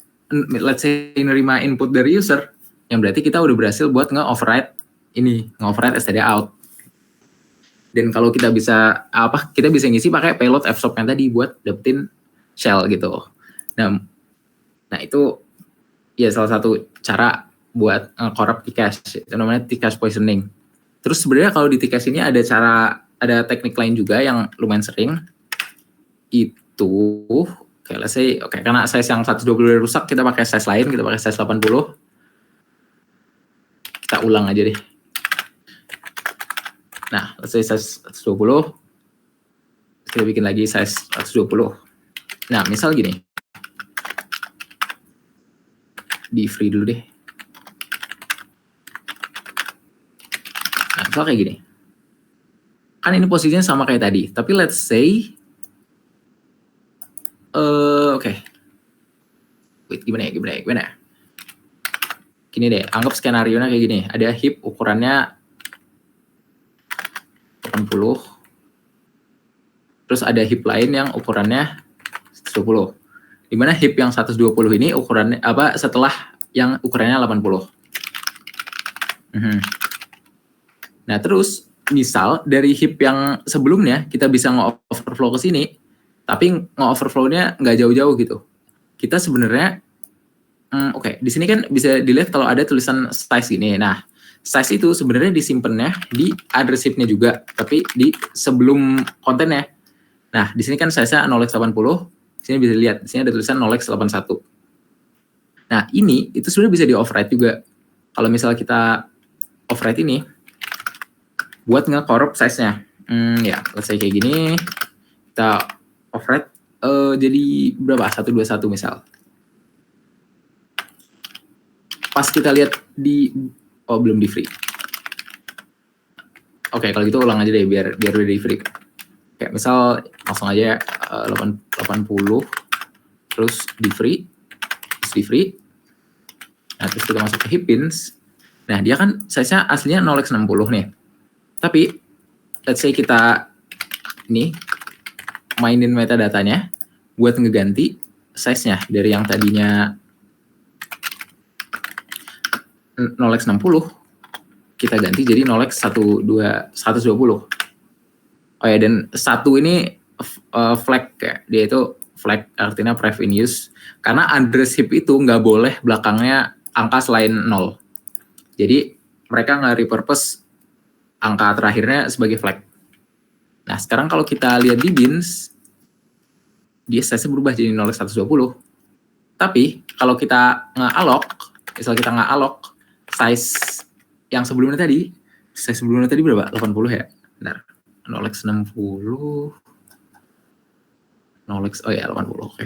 let's say nerima input dari user, yang berarti kita udah berhasil buat nge-override stdout. Dan kalau kita bisa ngisi pakai payload fsop yang tadi buat dapetin shell gitu. Nah itu ya salah satu cara buat corrupt Tcache, itu namanya Tcache poisoning. Terus sebenarnya kalau di Tcache ini ada teknik lain juga yang lumayan sering. Itu let's say, karena size yang 120 rusak, kita pakai size lain, kita pakai size 80. Kita ulang aja deh. Nah, let's say size 120. Kita bikin lagi size 120. Nah, misal gini. Di free dulu deh. Nah, misal kayak gini. Kan ini posisinya sama kayak tadi. Tapi let's say, wait, gimana ya? Gini deh, anggap skenario-nya kayak gini. Ada heap ukurannya 80. Terus ada heap lain yang ukurannya 120. Dimana heap yang 120 ini ukurannya setelah yang ukurannya 80. Nah, terus misal dari heap yang sebelumnya kita bisa nge-overflow ke sini, tapi nge-overflow-nya nggak jauh-jauh gitu. Kita sebenarnya di sini kan bisa dilihat kalau ada tulisan size ini. Nah, size itu sebenarnya disimpannya di address heap-nya juga, tapi di sebelum kontennya. Nah, di sini kan size-nya 0x80. Di sini bisa dilihat, di sini ada tulisan 0x81. Nah, ini itu sebenarnya bisa di-override juga. Kalau misalnya kita override ini buat nge-corrupt size-nya. Let's say kayak gini. Kita override jadi berapa? 121 misal. pas kita lihat di belum di free. Oke, kalau gitu ulang aja deh biar udah di free. Kayak misal langsung aja 80 terus di free. Nah, terus kita masuk ke Hipins. Nah, dia kan size-nya aslinya 0x60 nih. Tapi let's say kita ini mainin metadatanya buat ngeganti size-nya dari yang tadinya 0x60 kita ganti jadi 0x120. Oh ya, dan 1 ini flag ya. Dia itu flag artinya pref in use. Karena address heap itu nggak boleh belakangnya angka selain 0. Jadi mereka nge-repurpose angka terakhirnya sebagai flag. Nah, sekarang kalau kita lihat di bins, dia size-nya berubah jadi 0x120. Tapi kalau kita nge-alloc, misal kita nge-alloc size yang sebelumnya tadi, size sebelumnya tadi berapa? 80 ya? Bentar. 0x60. 0x, oh ya 80, oke.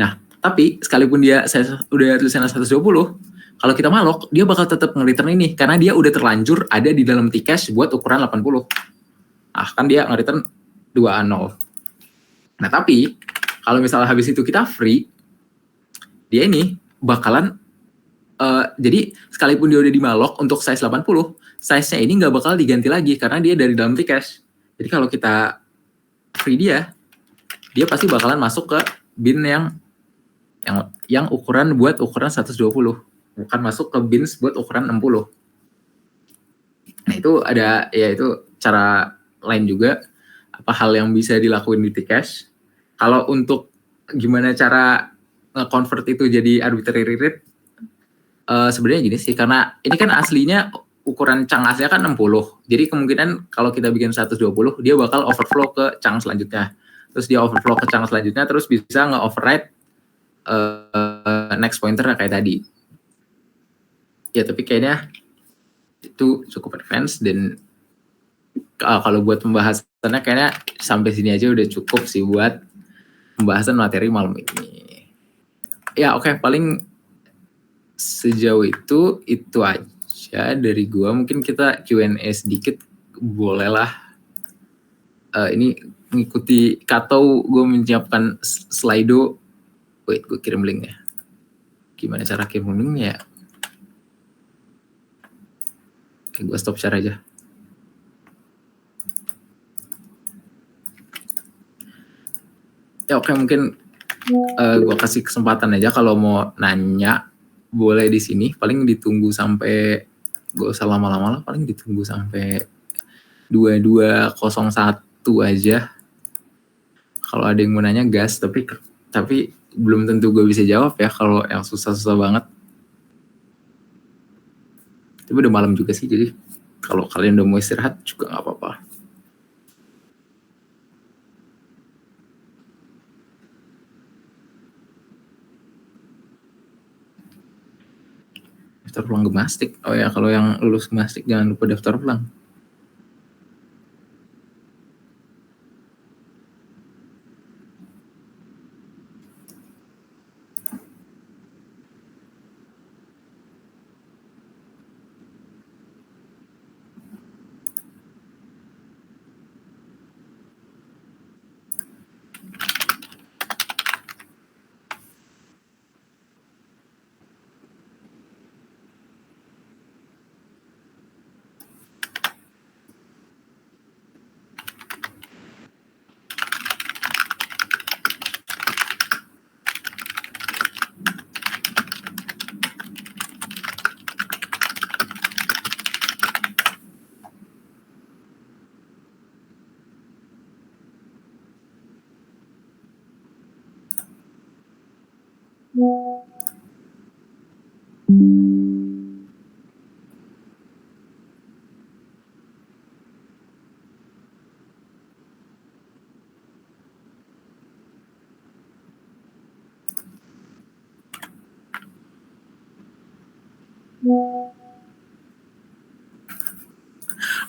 Nah, tapi sekalipun dia udah tulisannya 120, kalau kita malok, dia bakal tetap nge-return ini, karena dia udah terlanjur ada di dalam Tcache buat ukuran 80. Nah, kan dia nge-return 2A0. Nah, tapi, kalau misalnya habis itu kita free, dia ini bakalan, jadi sekalipun dia udah di malok untuk size 80, size-nya ini nggak bakal diganti lagi, karena dia dari dalam Tcache. Jadi kalau kita free dia pasti bakalan masuk ke bin yang ukuran buat ukuran 120. Bukan masuk ke bins buat ukuran 60. Nah, itu ada, ya itu cara lain juga, apa hal yang bisa dilakuin di Tcache. Kalau untuk gimana cara nge-convert itu jadi arbitrary read, sebenarnya gini sih, karena ini kan aslinya ukuran chunk aslinya kan 60. Jadi kemungkinan kalau kita bikin 120, dia bakal overflow ke chunk selanjutnya. Terus dia overflow ke chunk selanjutnya, terus bisa nge-override next pointer kayak tadi. Ya, tapi kayaknya itu cukup advance, dan kalau buat pembahasannya kayaknya sampai sini aja udah cukup sih buat pembahasan materi malam ini. Ya, oke, paling sejauh itu aja dari gua. Mungkin kita Q&A sedikit, bolehlah. Ini mengikuti Kato, gue menyiapkan Slido. Wait, gue kirim linknya. Gimana cara kirim linknya ya? Oke, gue stop share aja. Ya, oke, mungkin gue kasih kesempatan aja kalau mau nanya, boleh di sini. Paling ditunggu sampai, gak usah lama-lama lah, paling ditunggu sampai 2201 aja. Kalau ada yang mau nanya gas, tapi belum tentu gue bisa jawab ya kalau yang susah-susah banget. Tapi udah malam juga sih, jadi kalau kalian udah mau istirahat juga nggak apa-apa. Daftar ulang gemastik. Oh ya, kalau yang lulus gemastik jangan lupa daftar ulang.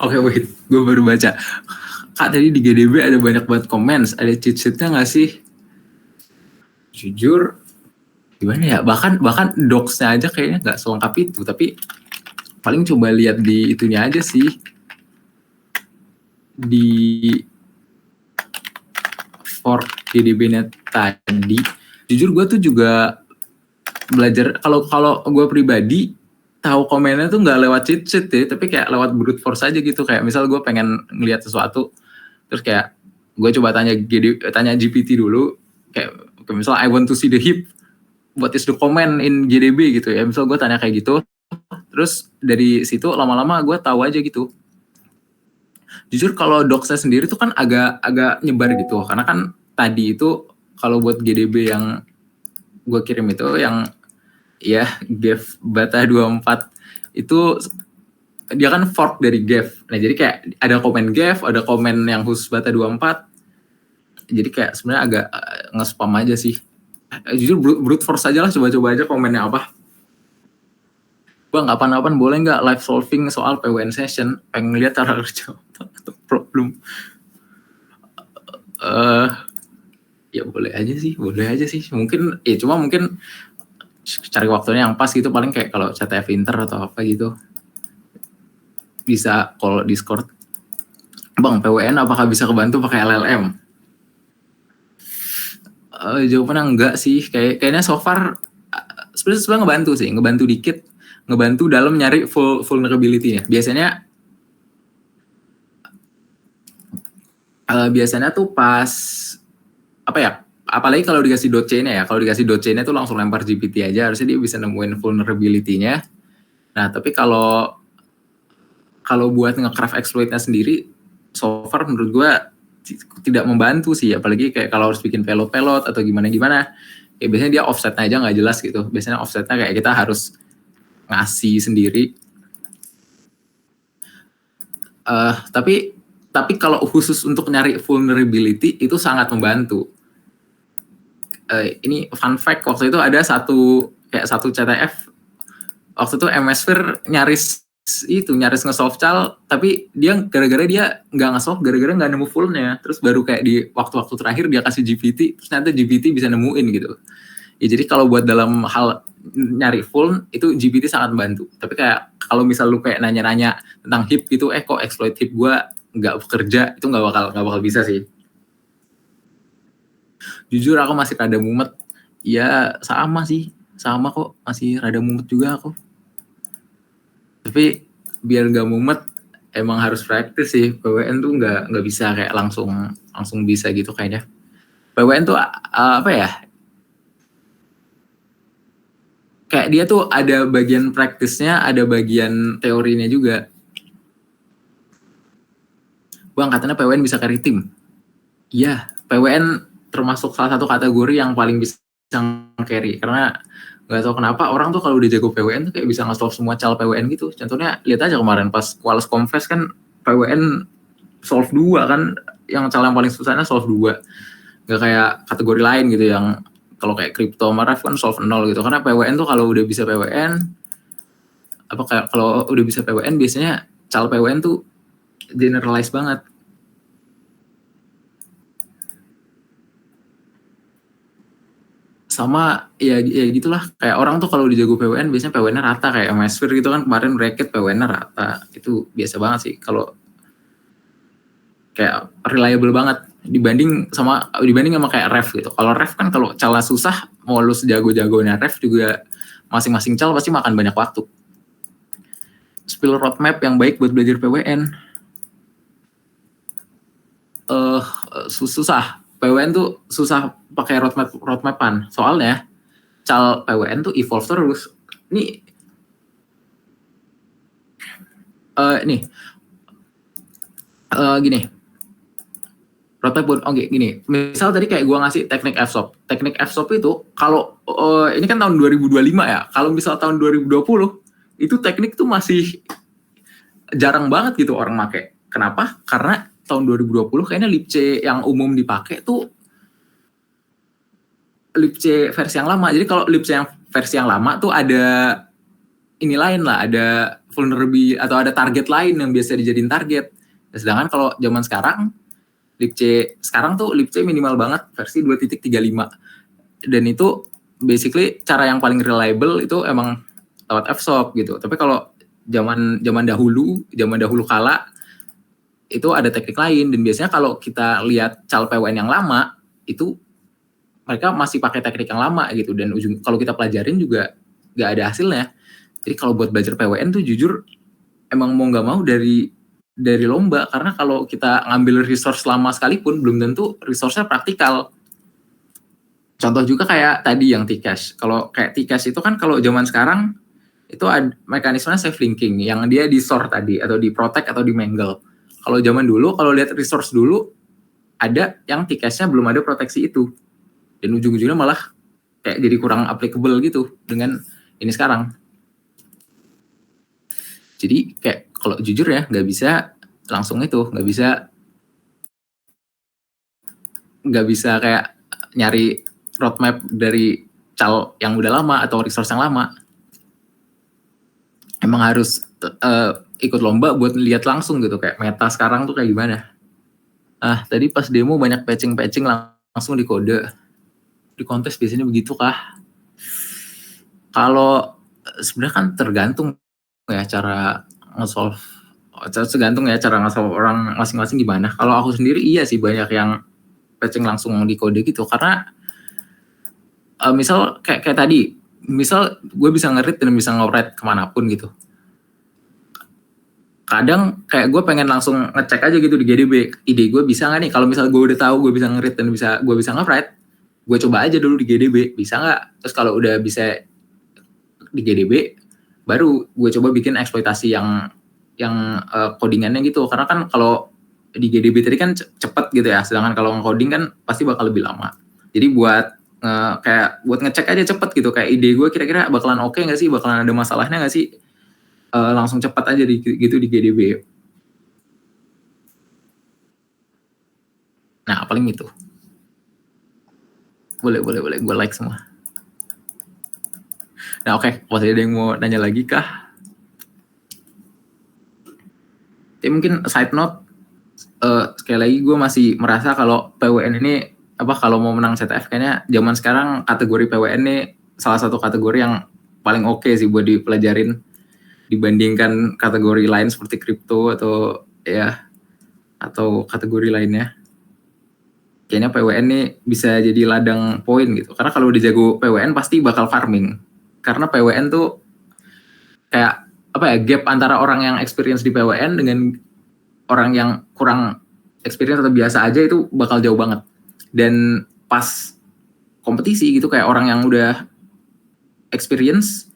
Oke, wait, gue baru baca. Kak, tadi di GDB ada banyak banget comments. Ada cheat sheet-nya nggak sih? Jujur, gimana ya, bahkan docs-nya aja kayaknya nggak selengkap itu, tapi paling coba lihat di itunya aja sih, di fork GDB-nya tadi. Jujur gue tuh juga belajar, kalau gue pribadi tahu komennya tuh nggak lewat cheat sheet ya, tapi kayak lewat brute force aja gitu. Kayak misal gue pengen ngelihat sesuatu, terus kayak gue coba tanya GPT dulu, kayak misal I want to see the hip, what is the comment in GDB gitu ya. Misal gue tanya kayak gitu, terus dari situ lama-lama gue tahu aja gitu. Jujur kalau docs-nya sendiri tuh kan agak nyebar gitu, karena kan tadi itu kalau buat GDB yang gue kirim itu yang ya Gef Bata 24 itu dia kan fork dari Gef. Nah jadi kayak ada komen Gef, ada komen yang khusus Bata 24. Jadi kayak sebenarnya agak nge-spam aja sih. Jujur brute force aja lah, coba-coba aja komennya apa. Bang, kapan-kapan boleh nggak live solving soal PWN session? Pengen lihat cara kerja atau problem. Ya boleh aja sih. Mungkin ya cuma mungkin cari waktunya yang pas gitu, paling kayak kalau CTF Inter atau apa gitu. Bisa call Discord. Bang, PWN apakah bisa kebantu pakai LLM? Jawabannya enggak sih. Kayaknya so far sebenarnya ngebantu dikit, ngebantu dalam nyari vulnerability-nya. Biasanya tuh pas apa ya? Apalagi kalau dikasih .c-nya ya. Kalau dikasih .c-nya tuh langsung lempar GPT aja, harusnya dia bisa nemuin vulnerability-nya. Nah, tapi kalau buat nge-craft exploit-nya sendiri, so far menurut gue tidak membantu sih, apalagi kayak kalau harus bikin payload atau gimana, ya biasanya dia offsetnya aja nggak jelas gitu. Biasanya offsetnya kayak kita harus ngasih sendiri. Tapi kalau khusus untuk nyari vulnerability itu sangat membantu. Ini fun fact, waktu itu ada satu CTF, waktu itu MSFIR nyaris nge-solve cal, tapi dia gara-gara dia nggak nge-solve, gara-gara nggak nemu fullnya, terus baru kayak di waktu-waktu terakhir dia kasih GPT, terus ternyata GPT bisa nemuin gitu. Ya jadi kalau buat dalam hal nyari full itu GPT sangat membantu. Tapi kayak kalau misal lu kayak nanya-nanya tentang hip gitu, kok exploit hip gue nggak bekerja, itu nggak bakal bisa sih. Jujur aku masih rada mumet. Ya sama kok, masih rada mumet juga aku. Tapi biar nggak mumet emang harus praktis sih. PWN tuh nggak bisa kayak langsung bisa gitu kayaknya. PWN tuh apa ya? Kayak dia tuh ada bagian praktisnya, ada bagian teorinya juga. Bang, katanya PWN bisa carry tim. Iya, PWN termasuk salah satu kategori yang paling bisa carry, karena nggak tahu kenapa orang tuh kalau udah jago PWN tuh kayak bisa nge-solve semua cal PWN gitu. Contohnya lihat aja kemarin pas Qualys Confess kan PWN solve 2 kan, yang cal yang paling susahnya solve 2. Nggak kayak kategori lain gitu yang kalau kayak crypto sama Ref kan solve 0 gitu. Karena PWN tuh kalau udah bisa PWN, kalau udah bisa PWN biasanya cal PWN tuh generalize banget. Sama ya gitulah, kayak orang tuh kalau dijago PWN biasanya PWN-nya rata, kayak MSFIR gitu kan kemarin bracket PWN-nya rata, itu biasa banget sih kalau kayak reliable banget dibanding sama kayak Ref gitu. Kalau Ref kan kalau calnya susah, mau lu sejago-jagonya Ref juga masing-masing cal pasti makan banyak waktu. Spill roadmap yang baik buat belajar PWN. Susah. PWN tuh susah pakai roadmapan. Soalnya cal PWN tuh evolve terus. Gini. Roadmap gini. Misal tadi kayak gue ngasih teknik FSOP. Teknik FSOP itu kalau ini kan tahun 2025 ya. Kalau misal tahun 2020 itu teknik tuh masih jarang banget gitu orang make. Kenapa? Karena tahun 2020 kayaknya libc yang umum dipakai tuh libc versi yang lama. Jadi kalau libc yang versi yang lama tuh ada ini lain lah, ada vulnerability atau ada target lain yang biasa dijadiin target. Sedangkan kalau zaman sekarang libc sekarang tuh libc minimal banget versi 2.35. Dan itu basically cara yang paling reliable itu emang lewat Fsop gitu. Tapi kalau zaman dahulu kala itu ada teknik lain, dan biasanya kalau kita lihat cal PWN yang lama itu mereka masih pakai teknik yang lama gitu, dan kalau kita pelajarin juga nggak ada hasilnya. Jadi kalau buat belajar PWN tuh jujur emang mau nggak mau dari lomba, karena kalau kita ngambil resource lama sekalipun belum tentu resource-nya praktikal. Contoh juga kayak tadi yang Tcash. Kalau kayak Tcash itu kan kalau zaman sekarang itu ada mekanismenya safe linking yang dia di store tadi atau di protect atau di mangle. Kalau zaman dulu kalau lihat resource dulu ada yang Tcash-nya belum ada proteksi itu. Dan ujung-ujungnya malah kayak jadi kurang applicable gitu dengan ini sekarang. Jadi kayak kalau jujur ya nggak bisa langsung itu, nggak bisa kayak nyari roadmap dari cal yang udah lama atau resource yang lama. Emang harus ikut lomba buat lihat langsung gitu kayak meta sekarang tuh kayak gimana. Tadi pas demo banyak patching langsung di kode. Di kontes biasanya begitu kah? Kalau sebenarnya kan tergantung ya cara nge-solve. Tergantung ya cara nge-solve orang masing-masing gimana. Kalau aku sendiri iya sih banyak yang patching langsung di kode gitu, karena misal kayak tadi, misal gue bisa nge-read dan bisa nge-write kemanapun gitu. Kadang kayak gue pengen langsung ngecek aja gitu di GDB, ide gue bisa nggak nih, kalau misal gue udah tahu gue bisa nge-read dan gue bisa nge-write, gue coba aja dulu di GDB, bisa nggak? Terus kalau udah bisa di GDB, baru gue coba bikin eksploitasi yang codingannya gitu, karena kan kalau di GDB tadi kan cepet gitu ya, sedangkan kalau nge-coding kan pasti bakal lebih lama. Jadi buat ngecek aja cepet gitu, kayak ide gue kira-kira bakalan oke nggak sih, bakalan ada masalahnya nggak sih, langsung cepat aja gitu di GDB. Nah paling itu. Boleh gue like semua. Nah oke, masih ada yang mau nanya lagi kah? Tapi mungkin side note, sekali lagi gue masih merasa kalau PWN ini kalau mau menang CTF kayaknya zaman sekarang kategori PWN ini salah satu kategori yang paling oke sih buat dipelajarin dibandingkan kategori lain seperti kripto atau kategori lainnya. Kayaknya PWN nih bisa jadi ladang poin gitu, karena kalau udah jago PWN pasti bakal farming, karena PWN tuh kayak gap antara orang yang experience di PWN dengan orang yang kurang experience atau biasa aja itu bakal jauh banget. Dan pas kompetisi gitu kayak orang yang udah experience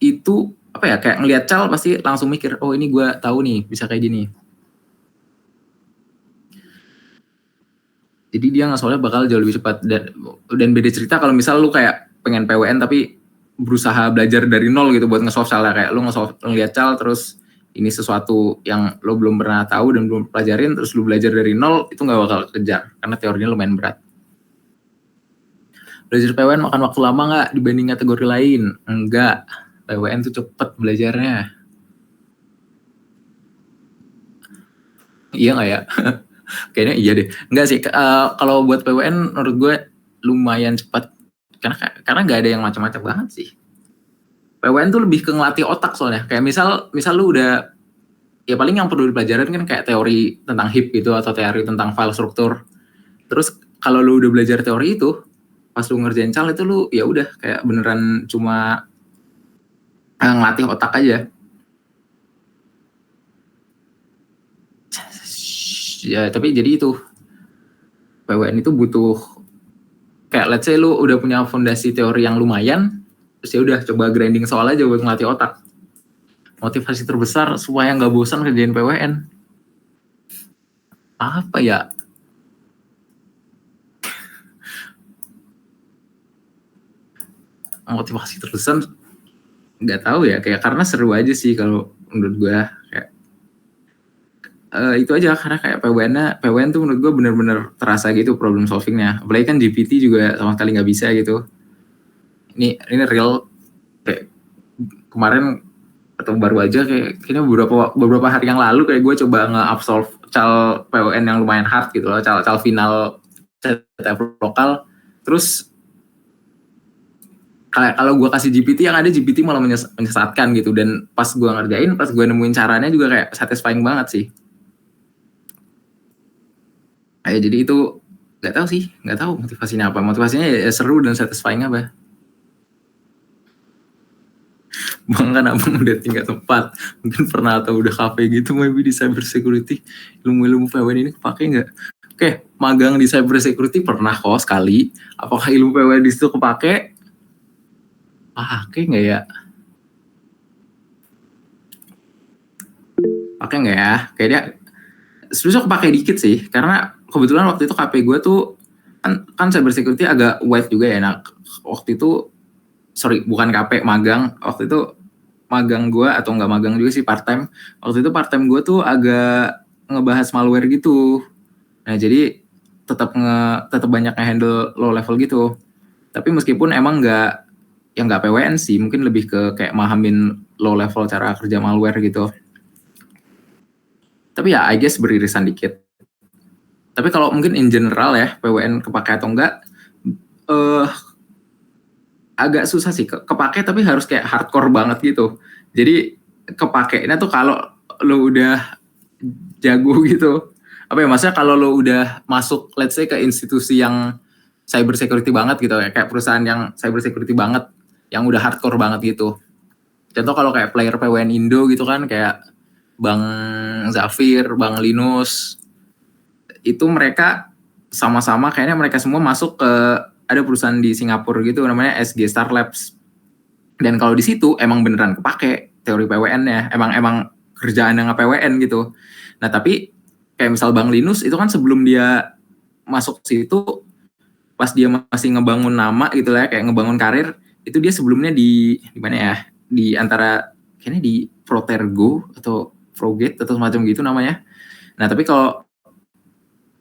itu kayak ngelihat cal pasti langsung mikir, oh ini gue tahu nih bisa kayak gini. Jadi dia nge-solve bakal jauh lebih cepat, dan beda cerita kalau misal lu kayak pengen PWN tapi berusaha belajar dari nol gitu buat nge-solve cal, kayak lu ngeliat cal terus ini sesuatu yang lo belum pernah tahu dan belum pelajarin, terus lu belajar dari nol, itu nggak bakal kejar karena teorinya lumayan berat. Belajar PWN makan waktu lama nggak dibanding kategori lain? Enggak, PWN tuh cepet belajarnya. Iya nggak ya? Kayaknya iya deh. Enggak sih, kalau buat PWN menurut gue lumayan cepat, karena nggak ada yang macam-macam banget sih. PWN tuh lebih ke ngelatih otak soalnya. Kayak misal lu udah, ya paling yang perlu dipelajarin kan kayak teori tentang heap gitu atau teori tentang file struktur. Terus kalau lu udah belajar teori itu, pas lu ngerjain cal itu lu ya udah kayak beneran cuma ngelatih otak aja. Ya tapi jadi itu PWN itu butuh kayak let's say lu udah punya fondasi teori yang lumayan, terus ya udah coba grinding soal aja buat ngelatih otak. Motivasi terbesar supaya nggak bosan kerjain PWN apa ya? Motivasi terbesar nggak tahu ya, kayak karena seru aja sih kalau menurut gue, kayak itu aja, karena kayak PWN tuh menurut gue bener-bener terasa gitu problem solvingnya, apalagi kan GPT juga sama sekali nggak bisa gitu. Ini real, kayak kemarin atau baru aja kayaknya beberapa hari yang lalu kayak gue coba nge-absolve cal PWN yang lumayan hard gitu loh, cal final CTF lokal, terus kalau gue kasih GPT yang ada GPT malah menyesatkan gitu, dan pas gue ngerjain, pas gue nemuin caranya juga kayak satisfying banget sih. Jadi itu nggak tahu motivasinya apa. Motivasinya ya seru dan satisfying apa. Bang kan abang udah tinggal tempat, mungkin pernah atau udah kafe gitu maybe di cyber security, ilmu-ilmu PWN ini kepake nggak? Oke, magang di cyber security pernah kok sekali. Apakah ilmu PWN di situ kepake? Pakai nggak ya? Pakai nggak ya? Kayak dia sebenarnya kepake dikit sih, karena kebetulan waktu itu KP gue tuh kan cyber security agak wide juga ya. Nah, waktu itu bukan KP, magang. Waktu itu magang gue, atau nggak magang juga sih, part time. Waktu itu part time gue tuh agak ngebahas malware gitu. Nah, jadi tetap banyak nge-handle low level gitu. Tapi meskipun emang nggak PWN sih, mungkin lebih ke kayak mahamin low level cara kerja malware gitu. Tapi ya I guess beririsan dikit. Tapi kalau mungkin in general ya, PWN kepake atau enggak, agak susah sih. Kepake tapi harus kayak hardcore banget gitu. Jadi kepakainya tuh kalau lo udah jago gitu. Apa ya, maksudnya kalau lo udah masuk let's say ke institusi yang cyber security banget gitu ya, kayak perusahaan yang cyber security banget, yang udah hardcore banget gitu. Contoh kalau kayak player PWN Indo gitu kan, kayak Bang Zafir, Bang Linus, itu mereka sama-sama kayaknya mereka semua masuk ke ada perusahaan di Singapura gitu namanya SG Star Labs. Dan kalau di situ emang beneran kepake teori PWN-nya, emang kerjaan yang PWN gitu. Nah, tapi kayak misal Bang Linus itu kan sebelum dia masuk situ, pas dia masih ngebangun nama gitu lah, kayak ngebangun karir, itu dia sebelumnya di mana ya? Di antara kayaknya di Protergo atau Progate atau semacam gitu namanya. Nah, tapi kalau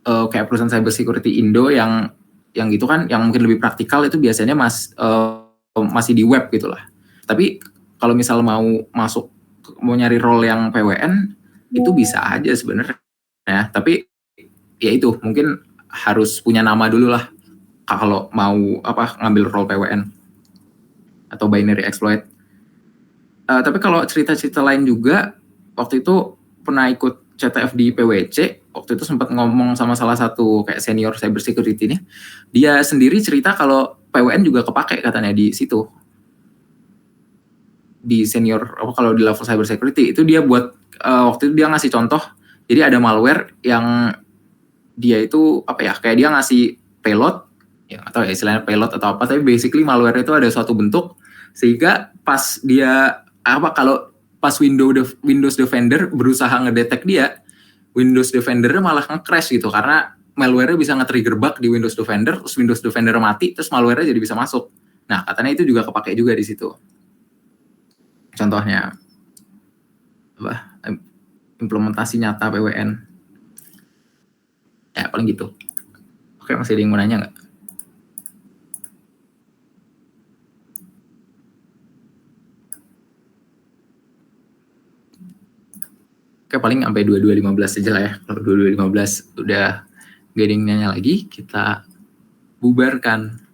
kayak perusahaan cyber security Indo yang gitu kan, yang mungkin lebih praktikal, itu biasanya masih di web gitu lah. Tapi kalau misal mau nyari role yang PWN, itu bisa aja sebenarnya. Ya, tapi ya itu mungkin harus punya nama dulu lah kalau mau ngambil role PWN atau binary exploit. Tapi kalau cerita-cerita lain juga, waktu itu pernah ikut CTF di PWC. Waktu itu sempat ngomong sama salah satu kayak senior cyber security nih. Dia sendiri cerita kalau PWN juga kepake katanya di situ. Di senior kalau di level cyber security itu dia buat waktu itu dia ngasih contoh. Jadi ada malware yang dia itu kayak dia ngasih payload ya, atau istilahnya payload atau apa, tapi basically malware itu ada suatu bentuk sehingga pas dia kalau pas Windows Defender berusaha ngedetek dia, Windows Defender malah nge-crash gitu karena malware-nya bisa nge-trigger bug di Windows Defender, terus Windows Defender mati, terus malware-nya jadi bisa masuk. Nah, katanya itu juga kepake juga di situ. Contohnya implementasi nyata PWN. Ya, paling gitu. Oke, masih ada yang mau nanya nggak? Oke, paling sampai 22.15 aja lah ya. Kalau 22.15 udah gak ada yang nanya lagi, kita bubarkan.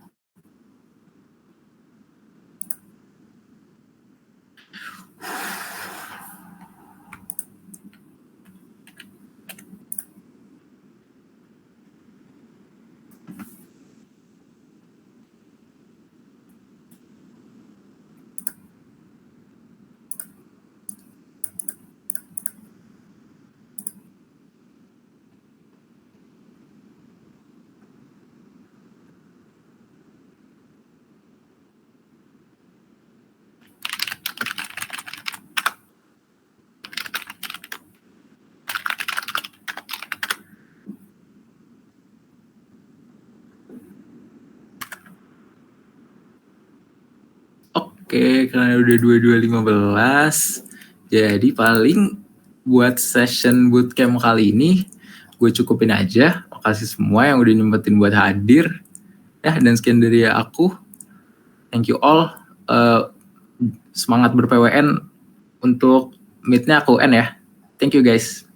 Oke, karena udah 22.15, jadi paling buat session bootcamp kali ini gue cukupin aja. Makasih semua yang udah nyempetin buat hadir. Ya, dan sekian dari aku. Thank you all. Semangat ber-PWN untuk meet-nya aku ya. Thank you guys.